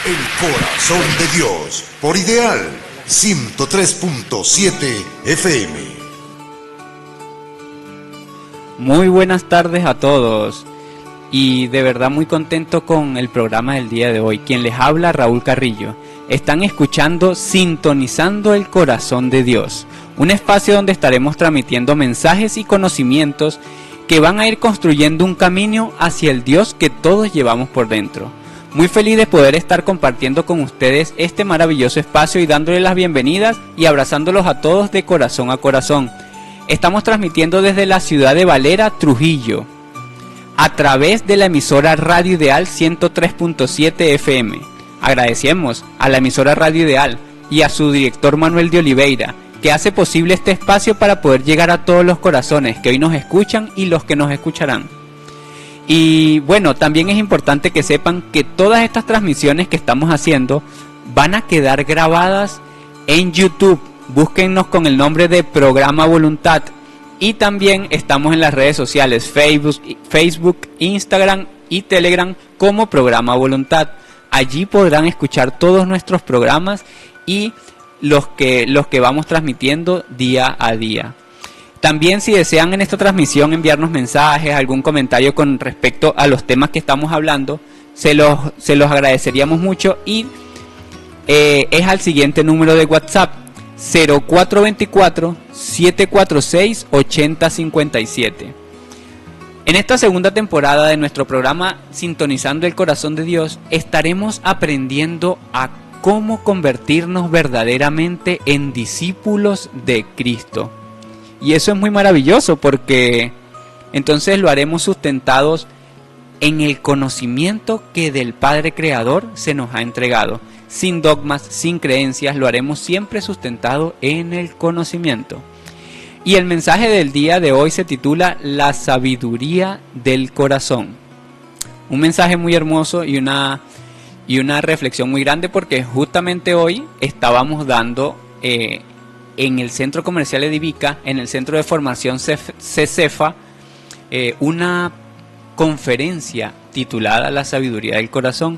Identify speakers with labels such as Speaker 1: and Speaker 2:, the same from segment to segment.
Speaker 1: El corazón de Dios, por Ideal 103.7 FM.
Speaker 2: Muy buenas tardes a todos y de verdad muy contento con el programa del día de hoy. Quien les habla, Raúl Carrillo. Están escuchando Sintonizando el Corazón de Dios, un espacio donde estaremos transmitiendo mensajes y conocimientos que van a ir construyendo un camino hacia el Dios que todos llevamos por dentro. Muy feliz de poder estar compartiendo con ustedes este maravilloso espacio y dándoles las bienvenidas y abrazándolos a todos de corazón a corazón. Estamos transmitiendo desde la ciudad de Valera, Trujillo, a través de la emisora Radio Ideal 103.7 FM. Agradecemos a la emisora Radio Ideal y a su director Manuel de Oliveira, que hace posible este espacio para poder llegar a todos los corazones que hoy nos escuchan y los que nos escucharán. Y bueno, también es importante que sepan que todas estas transmisiones que estamos haciendo van a quedar grabadas en YouTube. Búsquennos con el nombre de Programa Voluntad. Y también estamos en las redes sociales Facebook, Instagram y Telegram como Programa Voluntad. Allí podrán escuchar todos nuestros programas y los que vamos transmitiendo día a día. También, si desean en esta transmisión enviarnos mensajes, algún comentario con respecto a los temas que estamos hablando, se los agradeceríamos mucho y es al siguiente número de WhatsApp: 0424-746-8057. En esta segunda temporada de nuestro programa Sintonizando el Corazón de Dios, estaremos aprendiendo a cómo convertirnos verdaderamente en discípulos de Cristo. Y eso es muy maravilloso porque entonces lo haremos sustentados en el conocimiento que del Padre Creador se nos ha entregado. Sin dogmas, sin creencias, lo haremos siempre sustentado en el conocimiento. Y el mensaje del día de hoy se titula La sabiduría del corazón. Un mensaje muy hermoso y una reflexión muy grande, porque justamente hoy estábamos dando en el Centro Comercial Edivica, en el Centro de Formación CECEFA, una conferencia titulada La sabiduría del corazón.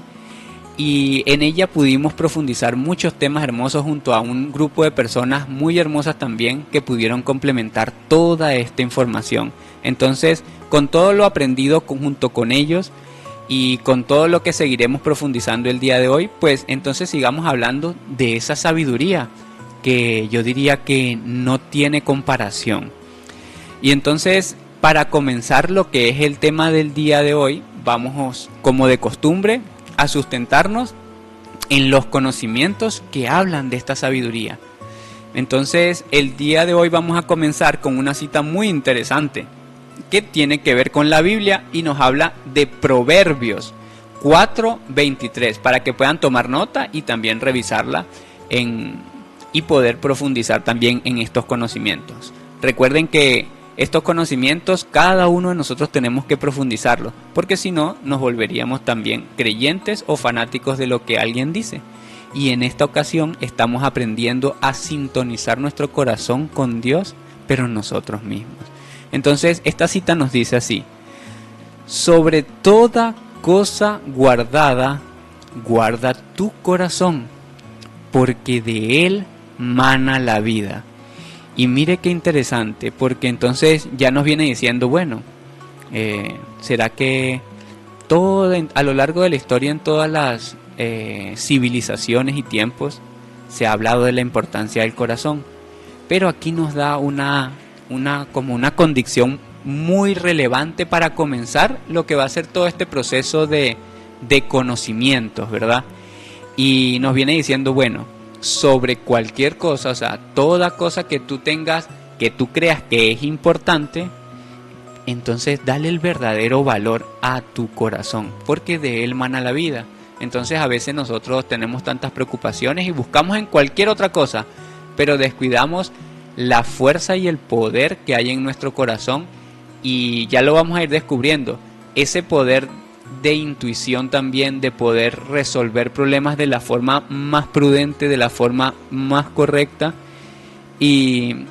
Speaker 2: Y en ella pudimos profundizar muchos temas hermosos junto a un grupo de personas muy hermosas también que pudieron complementar toda esta información. Entonces, con todo lo aprendido junto con ellos y con todo lo que seguiremos profundizando el día de hoy, pues entonces sigamos hablando de esa sabiduría que yo diría que no tiene comparación. Y entonces, para comenzar lo que es el tema del día de hoy, vamos, como de costumbre, a sustentarnos en los conocimientos que hablan de esta sabiduría. Entonces, el día de hoy vamos a comenzar con una cita muy interesante que tiene que ver con la Biblia y nos habla de Proverbios 4:23, para que puedan tomar nota y también revisarla y poder profundizar también en estos conocimientos. Recuerden que estos conocimientos cada uno de nosotros tenemos que profundizarlos, porque si no nos volveríamos también creyentes o fanáticos de lo que alguien dice. Y en esta ocasión estamos aprendiendo a sintonizar nuestro corazón con Dios, pero nosotros mismos. Entonces esta cita nos dice así: sobre toda cosa guardada, guarda tu corazón, porque de él mana la vida. Y mire qué interesante, porque entonces ya nos viene diciendo, bueno, ¿será que a lo largo de la historia, en todas las civilizaciones y tiempos, se ha hablado de la importancia del corazón? Pero aquí nos da como una condición muy relevante para comenzar lo que va a ser todo este proceso de conocimientos, ¿verdad? Y nos viene diciendo, bueno, sobre cualquier cosa, o sea, toda cosa que tú tengas, que tú creas que es importante, entonces dale el verdadero valor a tu corazón, porque de él mana la vida. Entonces a veces nosotros tenemos tantas preocupaciones y buscamos en cualquier otra cosa, pero descuidamos la fuerza y el poder que hay en nuestro corazón, y ya lo vamos a ir descubriendo, ese poder de intuición también, de poder resolver problemas de la forma más prudente, de la forma más correcta, y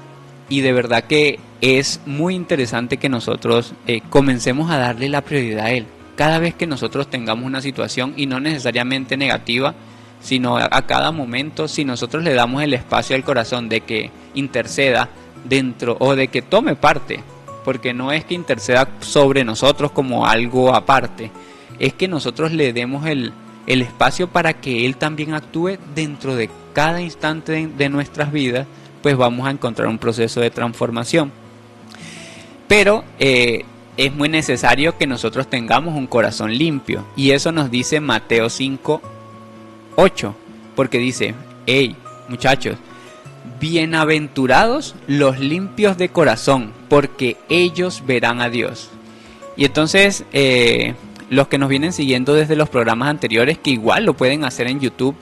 Speaker 2: de verdad que es muy interesante que nosotros comencemos a darle la prioridad a él, cada vez que nosotros tengamos una situación, y no necesariamente negativa, sino a cada momento, si nosotros le damos el espacio al corazón de que interceda dentro o de que tome parte, porque no es que interceda sobre nosotros como algo aparte, es que nosotros le demos el espacio para que Él también actúe dentro de cada instante de nuestras vidas, pues vamos a encontrar un proceso de transformación. Pero es muy necesario que nosotros tengamos un corazón limpio, y eso nos dice Mateo 5:8, porque dice: hey, muchachos, bienaventurados los limpios de corazón, porque ellos verán a Dios. Y entonces, los que nos vienen siguiendo desde los programas anteriores, que igual lo pueden hacer en YouTube,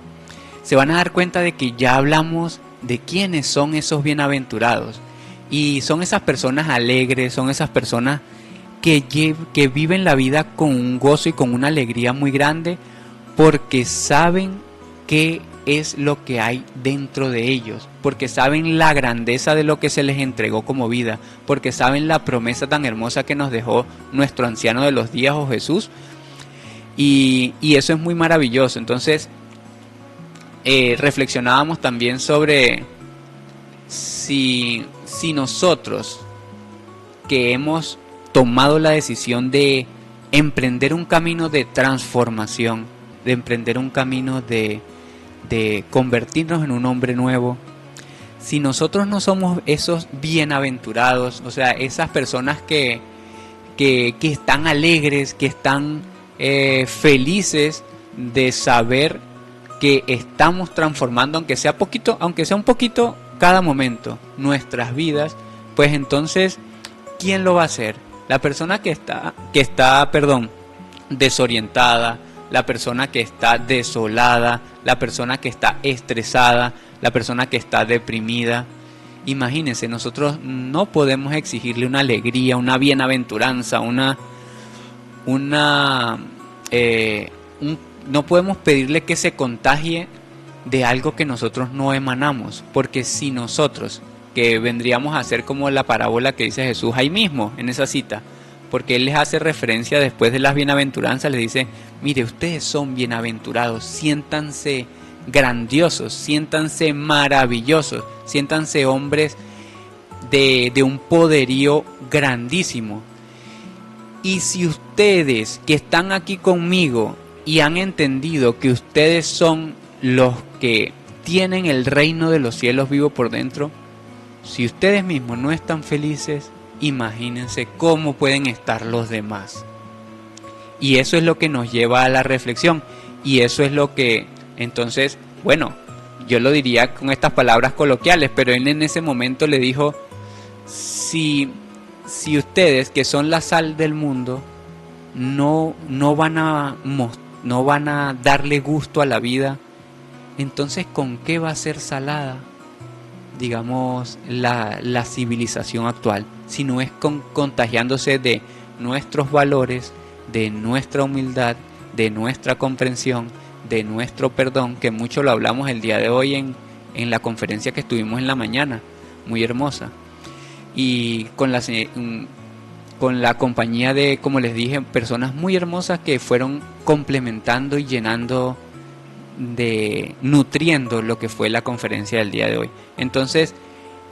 Speaker 2: se van a dar cuenta de que ya hablamos de quiénes son esos bienaventurados. Y son esas personas alegres, son esas personas que viven la vida con un gozo y con una alegría muy grande, porque saben qué es lo que hay dentro de ellos, porque saben la grandeza de lo que se les entregó como vida, porque saben la promesa tan hermosa que nos dejó nuestro anciano de los días, o Jesús, y eso es muy maravilloso. Entonces, reflexionábamos también sobre si nosotros, que hemos tomado la decisión de emprender un camino de transformación, de emprender un camino de convertirnos en un hombre nuevo, si nosotros no somos esos bienaventurados, o sea, esas personas que están alegres, que están felices de saber que estamos transformando, aunque sea un poquito cada momento, nuestras vidas, pues entonces, ¿quién lo va a hacer? La persona que está desorientada, la persona que está desolada, la persona que está estresada, la persona que está deprimida. Imagínense, nosotros no podemos exigirle una alegría, una bienaventuranza, no podemos pedirle que se contagie de algo que nosotros no emanamos, porque si nosotros, que vendríamos a hacer como la parábola que dice Jesús ahí mismo en esa cita, porque Él les hace referencia después de las bienaventuranzas, les dice: mire, ustedes son bienaventurados, siéntanse grandiosos, siéntanse maravillosos, siéntanse hombres de un poderío grandísimo. Y si ustedes que están aquí conmigo y han entendido que ustedes son los que tienen el reino de los cielos vivo por dentro, si ustedes mismos no están felices, imagínense cómo pueden estar los demás. Y eso es lo que nos lleva a la reflexión, y eso es lo que, entonces, bueno, yo lo diría con estas palabras coloquiales, pero él en ese momento le dijo: si ustedes, que son la sal del mundo, no van a darle gusto a la vida, entonces ¿con qué va a ser salada, digamos, la civilización actual? Si no es contagiándose de nuestros valores, de nuestra humildad, de nuestra comprensión, de nuestro perdón, que mucho lo hablamos el día de hoy en la conferencia que estuvimos en la mañana, muy hermosa, y con la compañía de, como les dije, personas muy hermosas que fueron complementando y llenando, nutriendo lo que fue la conferencia del día de hoy. Entonces,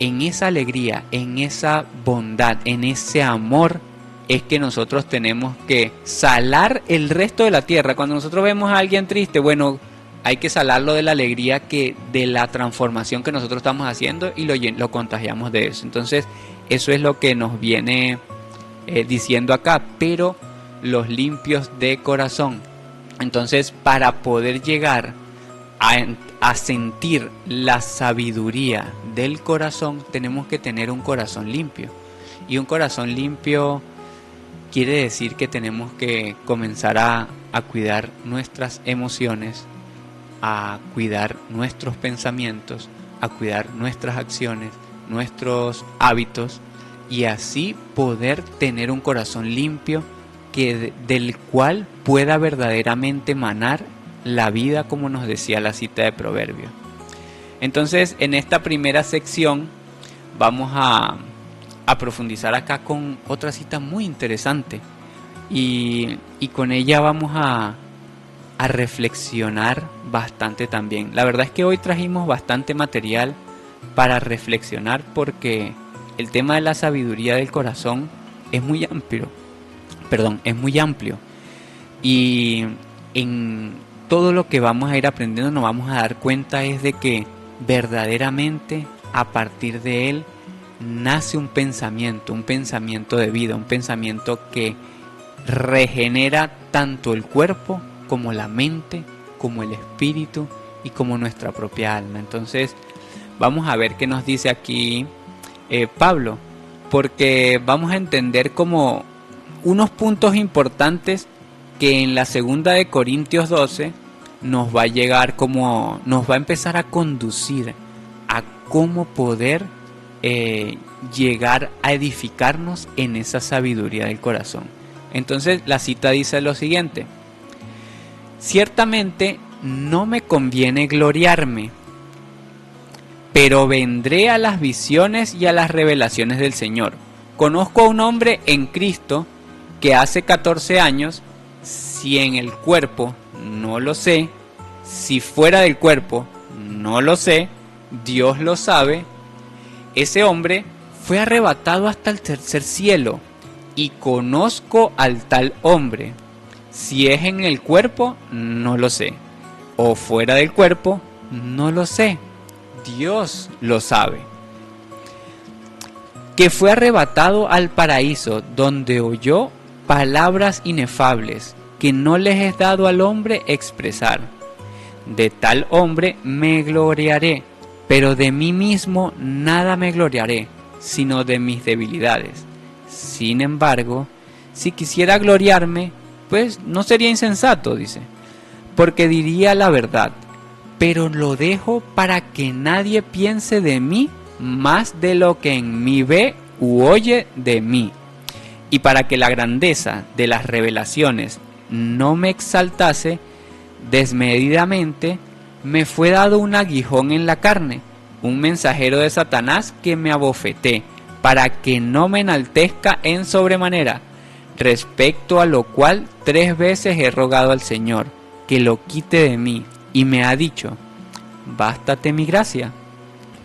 Speaker 2: en esa alegría, en esa bondad, en ese amor, es que nosotros tenemos que salar el resto de la tierra. Cuando nosotros vemos a alguien triste, bueno, hay que salarlo de la alegría, de la transformación que nosotros estamos haciendo, y lo contagiamos de eso. Entonces, eso es lo que nos viene diciendo acá: pero los limpios de corazón. Entonces, para poder llegar a sentir la sabiduría del corazón, tenemos que tener un corazón limpio. Y un corazón limpio quiere decir que tenemos que comenzar a cuidar nuestras emociones, a cuidar nuestros pensamientos, a cuidar nuestras acciones, nuestros hábitos, y así poder tener un corazón limpio del cual pueda verdaderamente emanar la vida, como nos decía la cita de Proverbios. Entonces, en esta primera sección vamos a profundizar acá con otra cita muy interesante, y con ella vamos a reflexionar bastante también. La verdad es que hoy trajimos bastante material para reflexionar porque el tema de la sabiduría del corazón es muy amplio. Es muy amplio. Y en todo lo que vamos a ir aprendiendo nos vamos a dar cuenta es de que verdaderamente a partir de él nace un pensamiento de vida, un pensamiento que regenera tanto el cuerpo como la mente, como el espíritu y como nuestra propia alma. Entonces vamos a ver qué nos dice aquí Pablo, porque vamos a entender como unos puntos importantes que en la segunda de Corintios 12 nos va a llegar, como nos va a empezar a conducir a cómo poder llegar a edificarnos en esa sabiduría del corazón. Entonces la cita dice lo siguiente: ciertamente no me conviene gloriarme, pero vendré a las visiones y a las revelaciones del Señor. Conozco a un hombre en Cristo que hace 14 años, si en el cuerpo no lo sé, si fuera del cuerpo no lo sé, Dios lo sabe, ese hombre fue arrebatado hasta el tercer cielo, y conozco al tal hombre. Si es en el cuerpo, no lo sé, o fuera del cuerpo, no lo sé, Dios lo sabe. Que fue arrebatado al paraíso, donde oyó palabras inefables, que no les es dado al hombre expresar. De tal hombre me gloriaré, pero de mí mismo nada me gloriaré, sino de mis debilidades. Sin embargo, si quisiera gloriarme, pues no sería insensato, dice, porque diría la verdad, pero lo dejo para que nadie piense de mí más de lo que en mí ve u oye de mí, y para que la grandeza de las revelaciones no me exaltase desmedidamente, me fue dado un aguijón en la carne, un mensajero de Satanás que me abofeté, para que no me enaltezca en sobremanera, respecto a lo cual 3 veces he rogado al Señor que lo quite de mí, y me ha dicho: bástate mi gracia,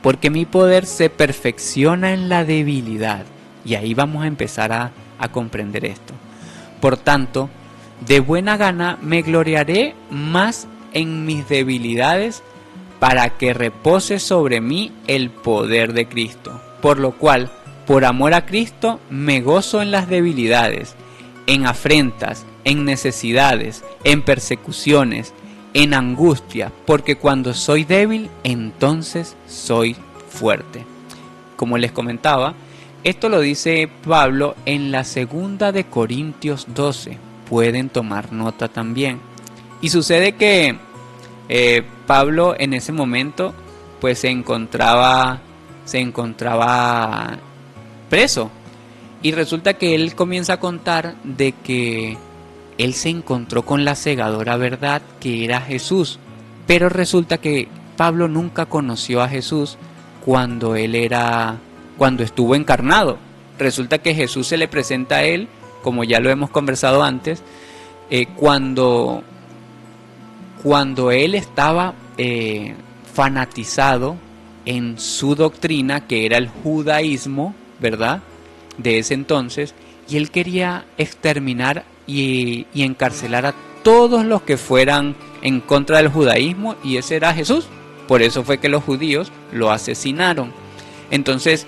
Speaker 2: porque mi poder se perfecciona en la debilidad. Y ahí vamos a empezar a comprender esto. Por tanto, de buena gana me gloriaré más en mis debilidades, para que repose sobre mí el poder de Cristo. Por lo cual, por amor a Cristo, me gozo en las debilidades, en afrentas, en necesidades, en persecuciones, en angustia, porque cuando soy débil, entonces soy fuerte. Como les comentaba, esto lo dice Pablo en la segunda de Corintios 12. Pueden tomar nota también. Y sucede que Pablo en ese momento pues se encontraba preso, y resulta que él comienza a contar de que él se encontró con la cegadora verdad, que era Jesús, pero resulta que Pablo nunca conoció a Jesús cuando estuvo encarnado. Resulta que Jesús se le presenta a él, como ya lo hemos conversado antes, cuando él estaba fanatizado en su doctrina, que era el judaísmo, ¿verdad?, de ese entonces, y él quería exterminar y encarcelar a todos los que fueran en contra del judaísmo, y ese era Jesús. Por eso fue que los judíos lo asesinaron. Entonces,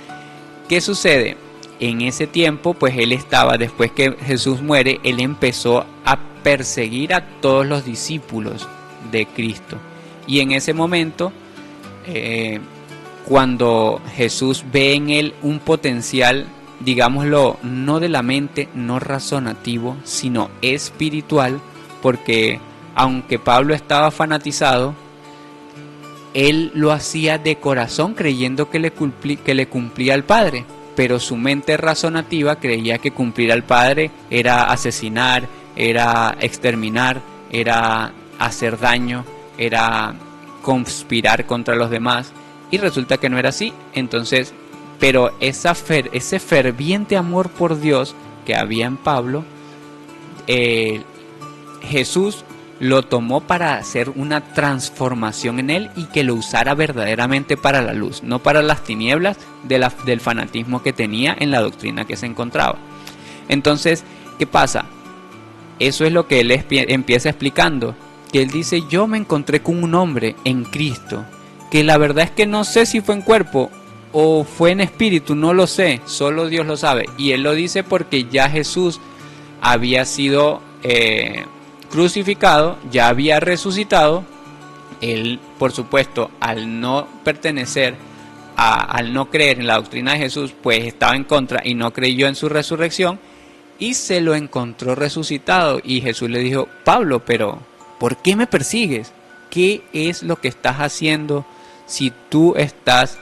Speaker 2: ¿qué sucede? En ese tiempo, pues él estaba, después que Jesús muere, él empezó a perseguir a todos los discípulos de Cristo. Y en ese momento, cuando Jesús ve en él un potencial, digámoslo, no de la mente, no razonativo, sino espiritual, porque aunque Pablo estaba fanatizado, él lo hacía de corazón, creyendo que le cumplía al Padre, pero su mente razonativa creía que cumplir al Padre era asesinar, era exterminar, era hacer daño, era conspirar contra los demás, y resulta que no era así. Entonces, pero ese ferviente amor por Dios que había en Pablo Jesús lo tomó para hacer una transformación en él y que lo usara verdaderamente para la luz, no para las tinieblas del fanatismo que tenía en la doctrina que se encontraba. Entonces, ¿qué pasa? Eso es lo que él empieza explicando, que él dice: yo me encontré con un hombre en Cristo, que la verdad es que no sé si fue en cuerpo o fue en espíritu, no lo sé, solo Dios lo sabe. Y él lo dice porque ya Jesús había sido crucificado, ya había resucitado. Él, por supuesto, al no pertenecer, al no creer en la doctrina de Jesús, pues estaba en contra y no creyó en su resurrección, y se lo encontró resucitado. Y Jesús le dijo: Pablo, pero ¿por qué me persigues? ¿Qué es lo que estás haciendo si tú estás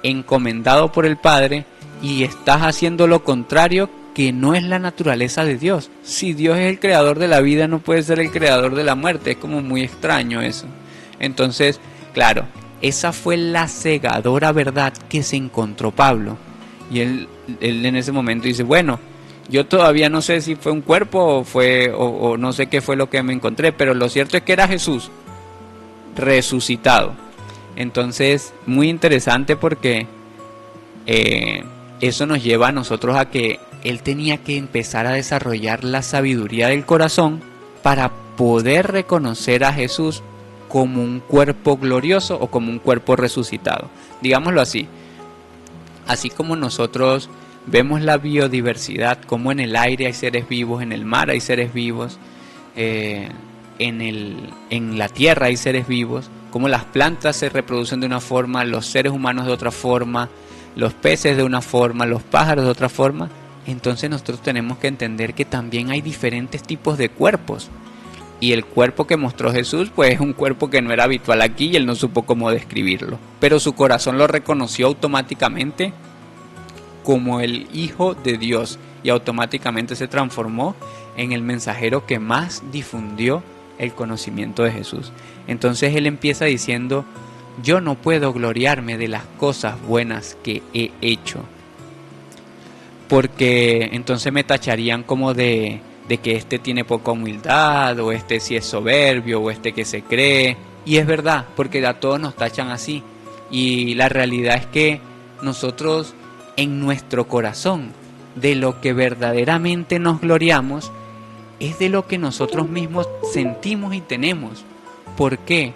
Speaker 2: encomendado por el Padre y estás haciendo lo contrario, que no es la naturaleza de Dios? Si Dios es el creador de la vida, no puede ser el creador de la muerte. Es como muy extraño eso. Entonces, claro, esa fue la cegadora verdad que se encontró Pablo. Y él en ese momento dice: bueno, yo todavía no sé si fue un cuerpo o no sé qué fue lo que me encontré, pero lo cierto es que era Jesús resucitado. Entonces, muy interesante, porque eso nos lleva a nosotros a que él tenía que empezar a desarrollar la sabiduría del corazón para poder reconocer a Jesús como un cuerpo glorioso o como un cuerpo resucitado. Digámoslo así. Así como nosotros vemos la biodiversidad, como en el aire hay seres vivos, en el mar hay seres vivos, en la tierra hay seres vivos, como las plantas se reproducen de una forma, los seres humanos de otra forma, los peces de una forma, los pájaros de otra forma. Entonces nosotros tenemos que entender que también hay diferentes tipos de cuerpos. Y el cuerpo que mostró Jesús, pues es un cuerpo que no era habitual aquí y él no supo cómo describirlo. Pero su corazón lo reconoció automáticamente como el Hijo de Dios y automáticamente se transformó en el mensajero que más difundió el conocimiento de Jesús. Entonces él empieza diciendo: yo no puedo gloriarme de las cosas buenas que he hecho, porque entonces me tacharían como de que este tiene poca humildad, o este sí es soberbio, o este que se cree. Y es verdad, porque a todos nos tachan así. Y la realidad es que nosotros, en nuestro corazón, de lo que verdaderamente nos gloriamos es de lo que nosotros mismos sentimos y tenemos. ¿Por qué?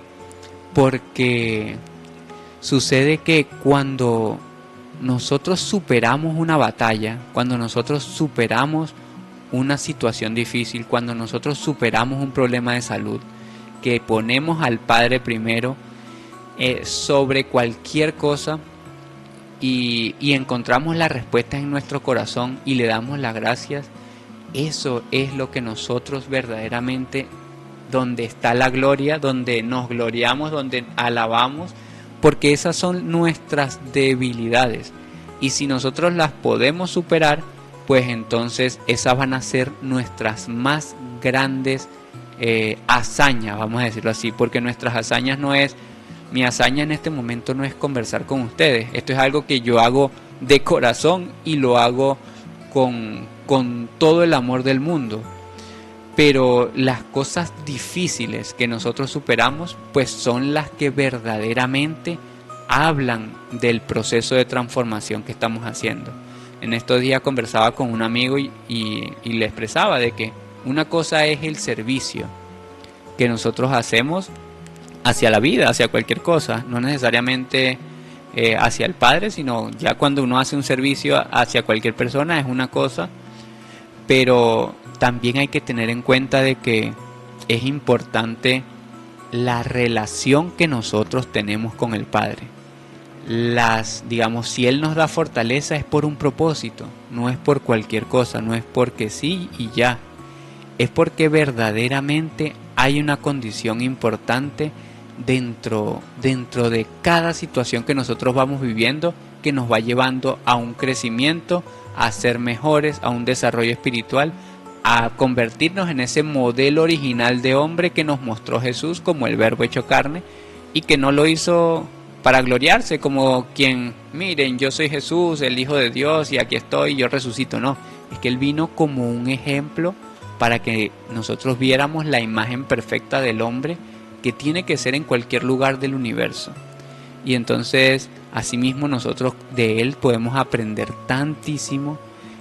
Speaker 2: Porque sucede que cuando nosotros superamos una batalla, cuando nosotros superamos una situación difícil, cuando nosotros superamos un problema de salud, que ponemos al Padre primero sobre cualquier cosa, y encontramos la respuesta en nuestro corazón y le damos las gracias, eso es lo que nosotros verdaderamente, donde está la gloria, donde nos gloriamos, donde alabamos, porque esas son nuestras debilidades. Y si nosotros las podemos superar, pues entonces esas van a ser nuestras más grandes hazañas, vamos a decirlo así, porque nuestras hazañas no es... Mi hazaña en este momento no es conversar con ustedes. Esto es algo que yo hago de corazón y lo hago con todo el amor del mundo. Pero las cosas difíciles que nosotros superamos, pues son las que verdaderamente hablan del proceso de transformación que estamos haciendo. En estos días conversaba con un amigo y le expresaba de que una cosa es el servicio que nosotros hacemos hacia la vida, hacia cualquier cosa, no necesariamente hacia el Padre, sino ya cuando uno hace un servicio hacia cualquier persona es una cosa, pero también hay que tener en cuenta de que es importante la relación que nosotros tenemos con el Padre. Digamos, si Él nos da fortaleza es por un propósito, no es por cualquier cosa, no es porque sí y ya, es porque verdaderamente hay una condición importante dentro de cada situación que nosotros vamos viviendo, que nos va llevando a un crecimiento, a ser mejores, a un desarrollo espiritual, a convertirnos en ese modelo original de hombre que nos mostró Jesús como el Verbo hecho carne, y que no lo hizo para gloriarse como quien, miren, yo soy Jesús, el Hijo de Dios, y aquí estoy, yo resucito. No, es que Él vino como un ejemplo para que nosotros viéramos la imagen perfecta del hombre que tiene que ser en cualquier lugar del universo. Y entonces, asimismo, nosotros de él podemos aprender tantísimo,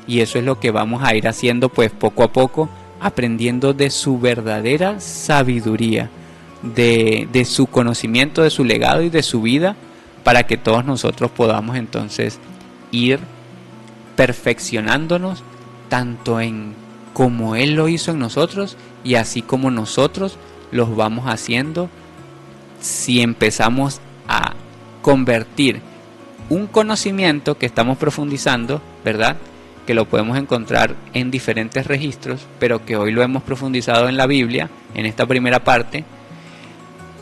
Speaker 2: y eso es lo que vamos a ir haciendo pues poco a poco, aprendiendo de su verdadera sabiduría, de su conocimiento, de su legado y de su vida, para que todos nosotros podamos entonces ir perfeccionándonos tanto en como él lo hizo en nosotros, y así como nosotros los vamos haciendo si empezamos a convertir un conocimiento que estamos profundizando, ¿verdad?, que lo podemos encontrar en diferentes registros, pero que hoy lo hemos profundizado en la Biblia, en esta primera parte,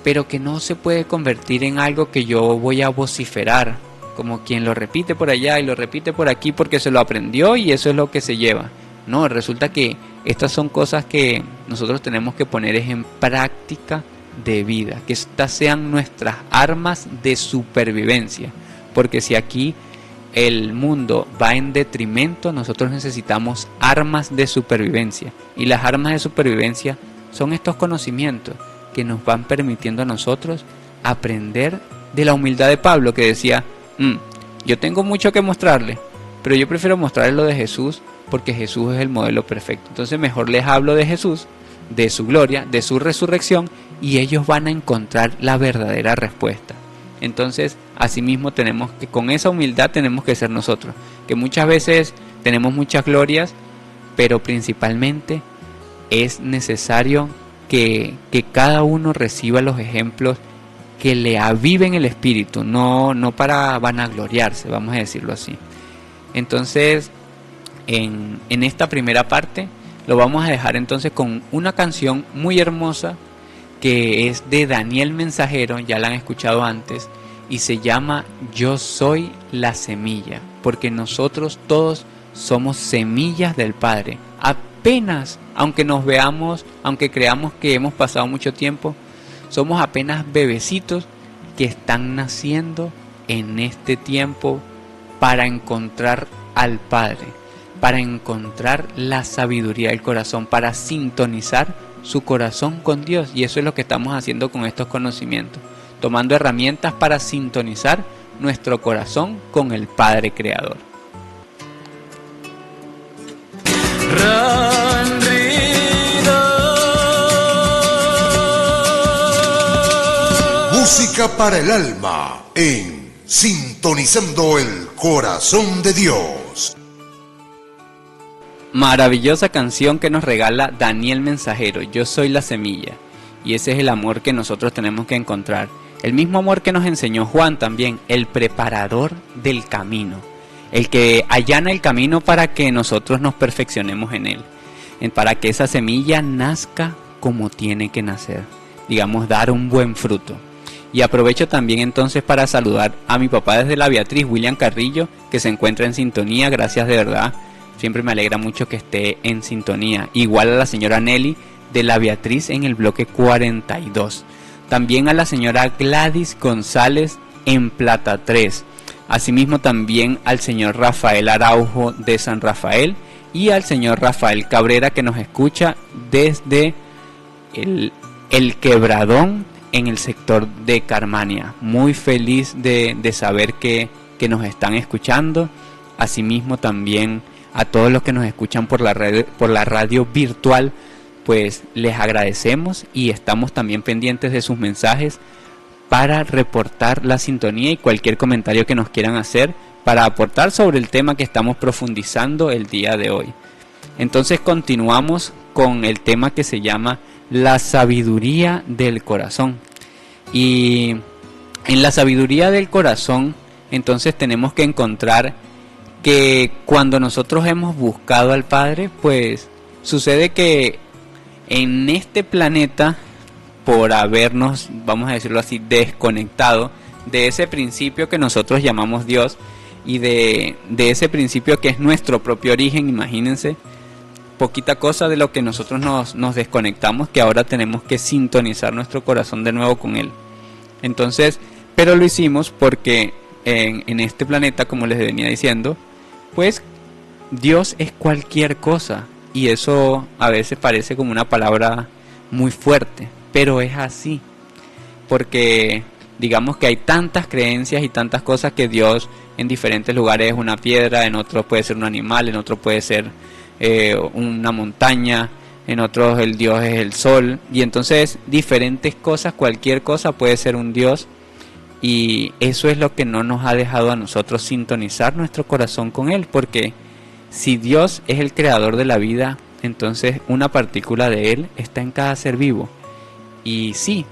Speaker 2: pero que no se puede convertir en algo que yo voy a vociferar, como quien lo repite por allá y lo repite por aquí porque se lo aprendió y eso es lo que se lleva. No, resulta que estas son cosas que nosotros tenemos que poner en práctica de vida, que estas sean nuestras armas de supervivencia, porque si aquí el mundo va en detrimento, nosotros necesitamos armas de supervivencia, y las armas de supervivencia son estos conocimientos que nos van permitiendo a nosotros aprender de la humildad de Pablo, que decía, yo tengo mucho que mostrarle, pero yo prefiero mostrarles lo de Jesús, porque Jesús es el modelo perfecto. Entonces mejor les hablo de Jesús, de su gloria, de su resurrección, y ellos van a encontrar la verdadera respuesta. Entonces, asimismo tenemos que, con esa humildad tenemos que ser nosotros, que muchas veces tenemos muchas glorias, pero principalmente es necesario que cada uno reciba los ejemplos que le aviven el espíritu, no para vanagloriarse, vamos a decirlo así. Entonces, en esta primera parte lo vamos a dejar entonces con una canción muy hermosa que es de Daniel Mensajero, ya la han escuchado antes, y se llama Yo soy la semilla, porque nosotros todos somos semillas del Padre. Apenas, aunque nos veamos, aunque creamos que hemos pasado mucho tiempo, somos apenas bebecitos que están naciendo en este tiempo para encontrar al Padre, para encontrar la sabiduría del corazón, para sintonizar su corazón con Dios. Y eso es lo que estamos haciendo con estos conocimientos, tomando herramientas para sintonizar nuestro corazón con el Padre Creador.
Speaker 1: Música para el alma en Sintonizando el Corazón de Dios.
Speaker 2: Maravillosa canción que nos regala Daniel Mensajero, Yo soy la semilla. Y ese es el amor que nosotros tenemos que encontrar. El mismo amor que nos enseñó Juan también, el preparador del camino, el que allana el camino para que nosotros nos perfeccionemos en él, para que esa semilla nazca como tiene que nacer, digamos, dar un buen fruto. Y aprovecho también entonces para saludar a mi papá desde la Beatriz, William Carrillo, que se encuentra en sintonía. Gracias, de verdad, siempre me alegra mucho que esté en sintonía. Igual a la señora Nelly de la Beatriz en el bloque 42. También a la señora Gladys González en Plata 3. Asimismo también al señor Rafael Araujo de San Rafael y al señor Rafael Cabrera, que nos escucha desde el Quebradón en el sector de Carmania. Muy feliz de saber que nos están escuchando. Asimismo también a todos los que nos escuchan por la radio virtual, pues les agradecemos y estamos también pendientes de sus mensajes para reportar la sintonía y cualquier comentario que nos quieran hacer para aportar sobre el tema que estamos profundizando el día de hoy. Entonces continuamos con el tema que se llama la sabiduría del corazón. Y en la sabiduría del corazón, entonces tenemos que encontrar que cuando nosotros hemos buscado al Padre, pues sucede que en este planeta, por habernos, vamos a decirlo así, desconectado de ese principio que nosotros llamamos Dios y de ese principio que es nuestro propio origen, imagínense, poquita cosa de lo que nosotros nos desconectamos, que ahora tenemos que sintonizar nuestro corazón de nuevo con Él. Entonces, pero lo hicimos porque en este planeta, como les venía diciendo, pues Dios es cualquier cosa. Y eso a veces parece como una palabra muy fuerte, pero es así. Porque digamos que hay tantas creencias y tantas cosas que Dios en diferentes lugares es una piedra, en otros puede ser un animal, en otros puede ser una montaña, en otros el Dios es el sol. Y entonces diferentes cosas, cualquier cosa puede ser un Dios. Y eso es lo que no nos ha dejado a nosotros sintonizar nuestro corazón con Él. Porque si Dios es el creador de la vida, entonces una partícula de Él está en cada ser vivo. Y sí,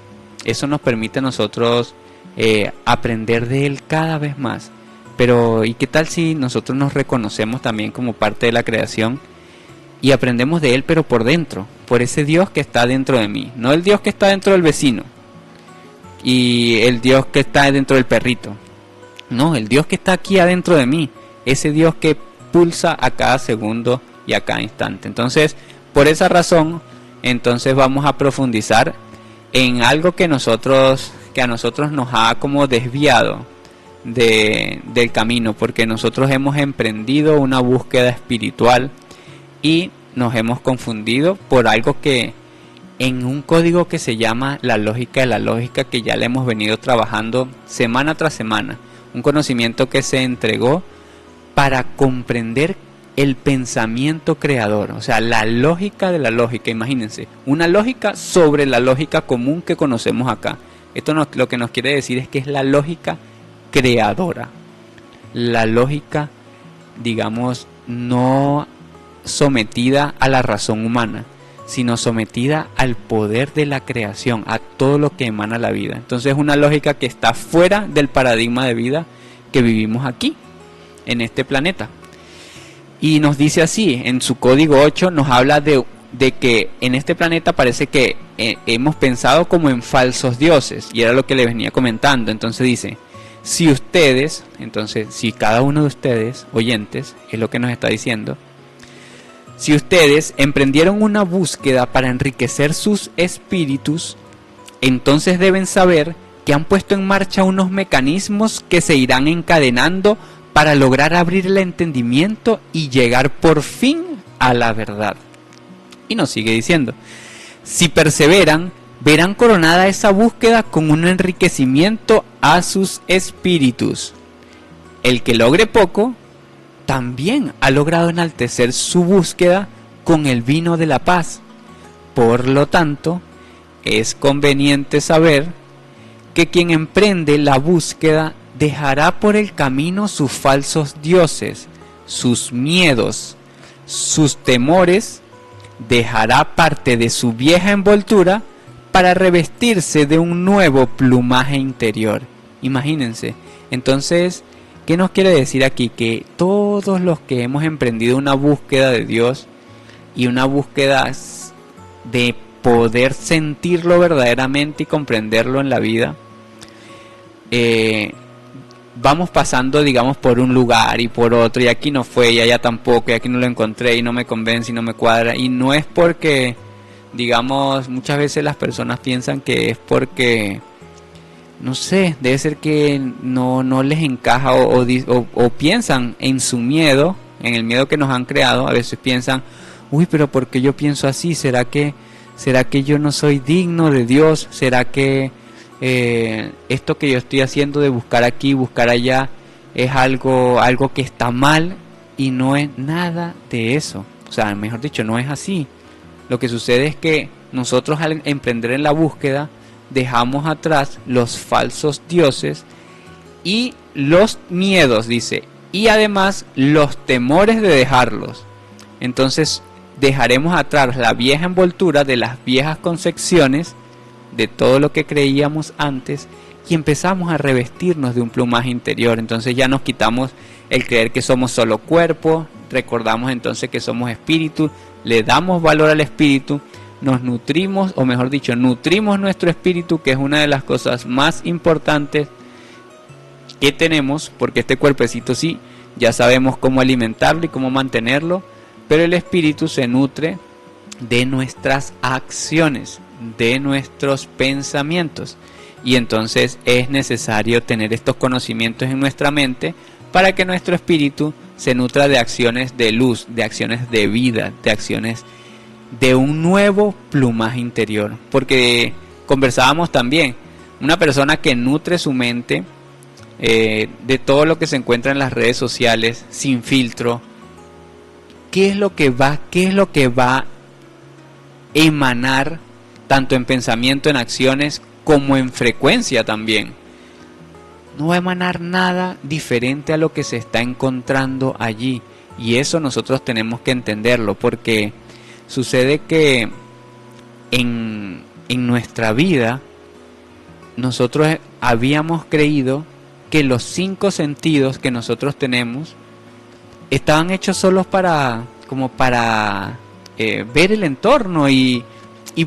Speaker 2: eso nos permite a nosotros aprender de Él cada vez más. Pero ¿y qué tal si nosotros nos reconocemos también como parte de la creación y aprendemos de Él, pero por dentro, por ese Dios que está dentro de mí? No el Dios que está dentro del vecino y el Dios que está dentro del perrito. No, el Dios que está aquí adentro de mí, ese Dios que pulsa a cada segundo y a cada instante. Entonces, por esa razón, entonces vamos a profundizar en algo que a nosotros nos ha como desviado del camino, porque nosotros hemos emprendido una búsqueda espiritual y nos hemos confundido por algo que en un código que se llama la lógica de la lógica, que ya le hemos venido trabajando semana tras semana, un conocimiento que se entregó para comprender el pensamiento creador, o sea, la lógica de la lógica. Imagínense, una lógica sobre la lógica común que conocemos acá. Esto lo que nos quiere decir es que es la lógica creadora, la lógica, digamos, no sometida a la razón humana, sino sometida al poder de la creación, a todo lo que emana la vida. Entonces es una lógica que está fuera del paradigma de vida que vivimos aquí, en este planeta. Y nos dice así, en su código 8 nos habla de que en este planeta parece que hemos pensado como en falsos dioses, y era lo que le venía comentando. Entonces dice, si ustedes, entonces si cada uno de ustedes, oyentes, es lo que nos está diciendo, si ustedes emprendieron una búsqueda para enriquecer sus espíritus, entonces deben saber que han puesto en marcha unos mecanismos que se irán encadenando para lograr abrir el entendimiento y llegar por fin a la verdad. Y nos sigue diciendo, si perseveran, verán coronada esa búsqueda con un enriquecimiento a sus espíritus. El que logre poco, también ha logrado enaltecer su búsqueda con el vino de la paz. Por lo tanto, es conveniente saber que quien emprende la búsqueda dejará por el camino sus falsos dioses, sus miedos, sus temores, dejará parte de su vieja envoltura para revestirse de un nuevo plumaje interior. Imagínense, entonces, ¿qué nos quiere decir aquí? Que todos los que hemos emprendido una búsqueda de Dios y una búsqueda de poder sentirlo verdaderamente y comprenderlo en la vida, vamos pasando, digamos, por un lugar y por otro, y aquí no fue, y allá tampoco, y aquí no lo encontré, y no me convence, y no me cuadra, y no es porque, digamos, muchas veces las personas piensan que es porque, no sé, debe ser que no les encaja o piensan en su miedo, en el miedo que nos han creado. A veces piensan, uy, pero ¿por qué yo pienso así? ¿Será que yo no soy digno de Dios? ¿Será que esto que yo estoy haciendo de buscar aquí, buscar allá, es algo que está mal? Y no es nada de eso. O sea, mejor dicho, no es así. Lo que sucede es que nosotros al emprender en la búsqueda dejamos atrás los falsos dioses y los miedos, dice, y además los temores de dejarlos. Entonces dejaremos atrás la vieja envoltura de las viejas concepciones de todo lo que creíamos antes y empezamos a revestirnos de un plumaje interior. Entonces ya nos quitamos el creer que somos solo cuerpo, recordamos entonces que somos espíritu, le damos valor al espíritu, nos nutrimos, o mejor dicho, nutrimos nuestro espíritu, que es una de las cosas más importantes que tenemos, porque este cuerpecito sí, ya sabemos cómo alimentarlo y cómo mantenerlo, pero el espíritu se nutre de nuestras acciones, de nuestros pensamientos, y entonces es necesario tener estos conocimientos en nuestra mente para que nuestro espíritu se nutra de acciones de luz, de acciones de vida, de acciones de un nuevo plumaje interior. Porque conversábamos también, una persona que nutre su mente de todo lo que se encuentra en las redes sociales, sin filtro, ¿qué es lo que va a emanar tanto en pensamiento, en acciones, como en frecuencia también? No va a emanar nada diferente a lo que se está encontrando allí. Y eso nosotros tenemos que entenderlo, porque sucede que en nuestra vida nosotros habíamos creído que los 5 sentidos que nosotros tenemos estaban hechos solos para ver el entorno y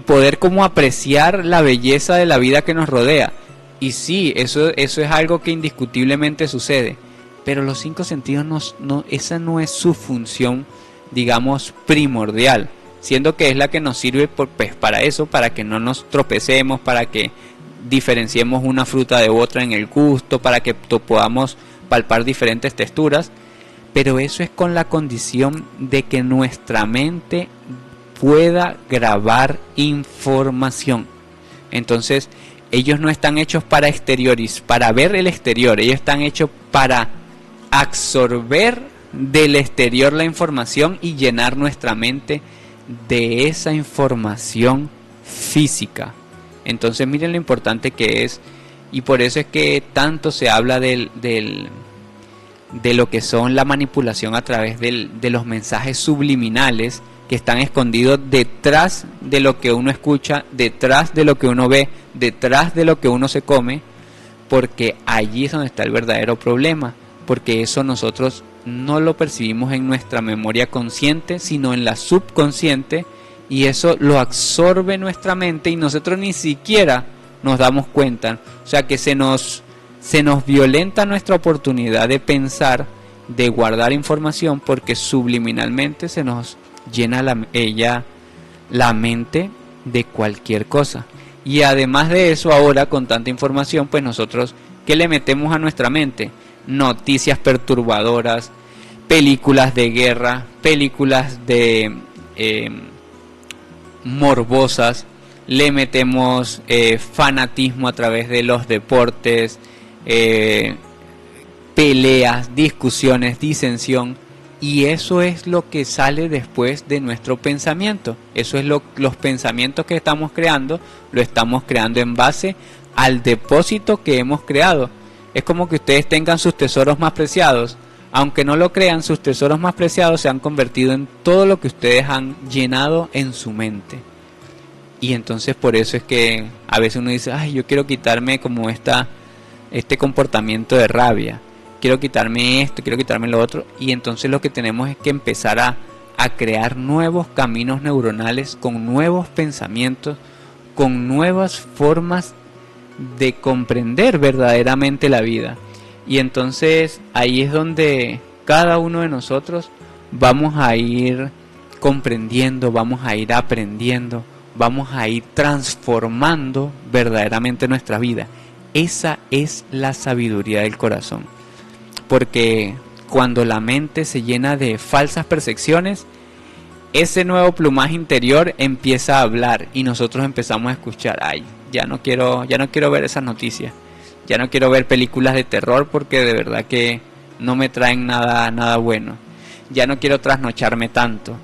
Speaker 2: poder como apreciar la belleza de la vida que nos rodea. Y sí, eso es algo que indiscutiblemente sucede, pero los 5 sentidos esa no es su función, digamos, primordial, siendo que es la que nos sirve para eso, para que no nos tropecemos, para que diferenciemos una fruta de otra en el gusto, para que podamos palpar diferentes texturas, pero eso es con la condición de que nuestra mente pueda grabar información. Entonces, ellos no están hechos para para ver el exterior, ellos están hechos para absorber del exterior la información y llenar nuestra mente de esa información física. Entonces miren lo importante que es, y por eso es que tanto se habla de lo que son la manipulación a través de los mensajes subliminales que están escondidos detrás de lo que uno escucha, detrás de lo que uno ve, detrás de lo que uno se come, porque allí es donde está el verdadero problema, porque eso nosotros no lo percibimos en nuestra memoria consciente, sino en la subconsciente, y eso lo absorbe nuestra mente y nosotros ni siquiera nos damos cuenta. O sea que se nos violenta nuestra oportunidad de pensar, de guardar información, porque subliminalmente se nos llena la mente de cualquier cosa. Y además de eso, ahora con tanta información, pues nosotros, ¿qué le metemos a nuestra mente? Noticias perturbadoras, películas de guerra, películas de morbosas, le metemos fanatismo a través de los deportes, peleas, discusiones, disensión, y eso es lo que sale después de nuestro pensamiento. Eso es los pensamientos que estamos creando, lo estamos creando en base al depósito que hemos creado. Es como que ustedes tengan sus tesoros más preciados. Aunque no lo crean, sus tesoros más preciados se han convertido en todo lo que ustedes han llenado en su mente. Y entonces por eso es que a veces uno dice, ay, yo quiero quitarme como este comportamiento de rabia, quiero quitarme esto, quiero quitarme lo otro. Y entonces lo que tenemos es que empezar a crear nuevos caminos neuronales, con nuevos pensamientos, con nuevas formas de comprender verdaderamente la vida. Y entonces ahí es donde cada uno de nosotros vamos a ir comprendiendo, vamos a ir aprendiendo, vamos a ir transformando verdaderamente nuestra vida. Esa es la sabiduría del corazón. Porque cuando la mente se llena de falsas percepciones, ese nuevo plumaje interior empieza a hablar y nosotros empezamos a escuchar, ay, ya no quiero ver esas noticias. Ya no quiero ver películas de terror porque de verdad que no me traen nada bueno. Ya no quiero trasnocharme tanto.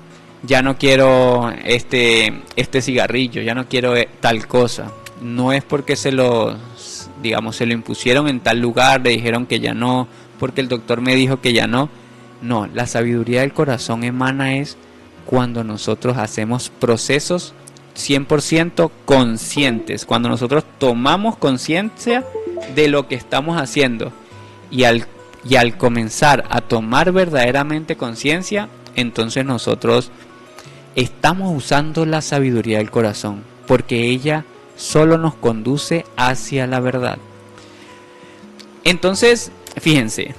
Speaker 2: Ya no quiero este cigarrillo, ya no quiero tal cosa. No es porque se lo impusieron en tal lugar, le dijeron que ya no, porque el doctor me dijo que ya no. No, la sabiduría del corazón emana es cuando nosotros hacemos procesos 100% conscientes, cuando nosotros tomamos conciencia de lo que estamos haciendo y al comenzar a tomar verdaderamente conciencia, entonces nosotros estamos usando la sabiduría del corazón, porque ella solo nos conduce hacia la verdad. Entonces, fíjense,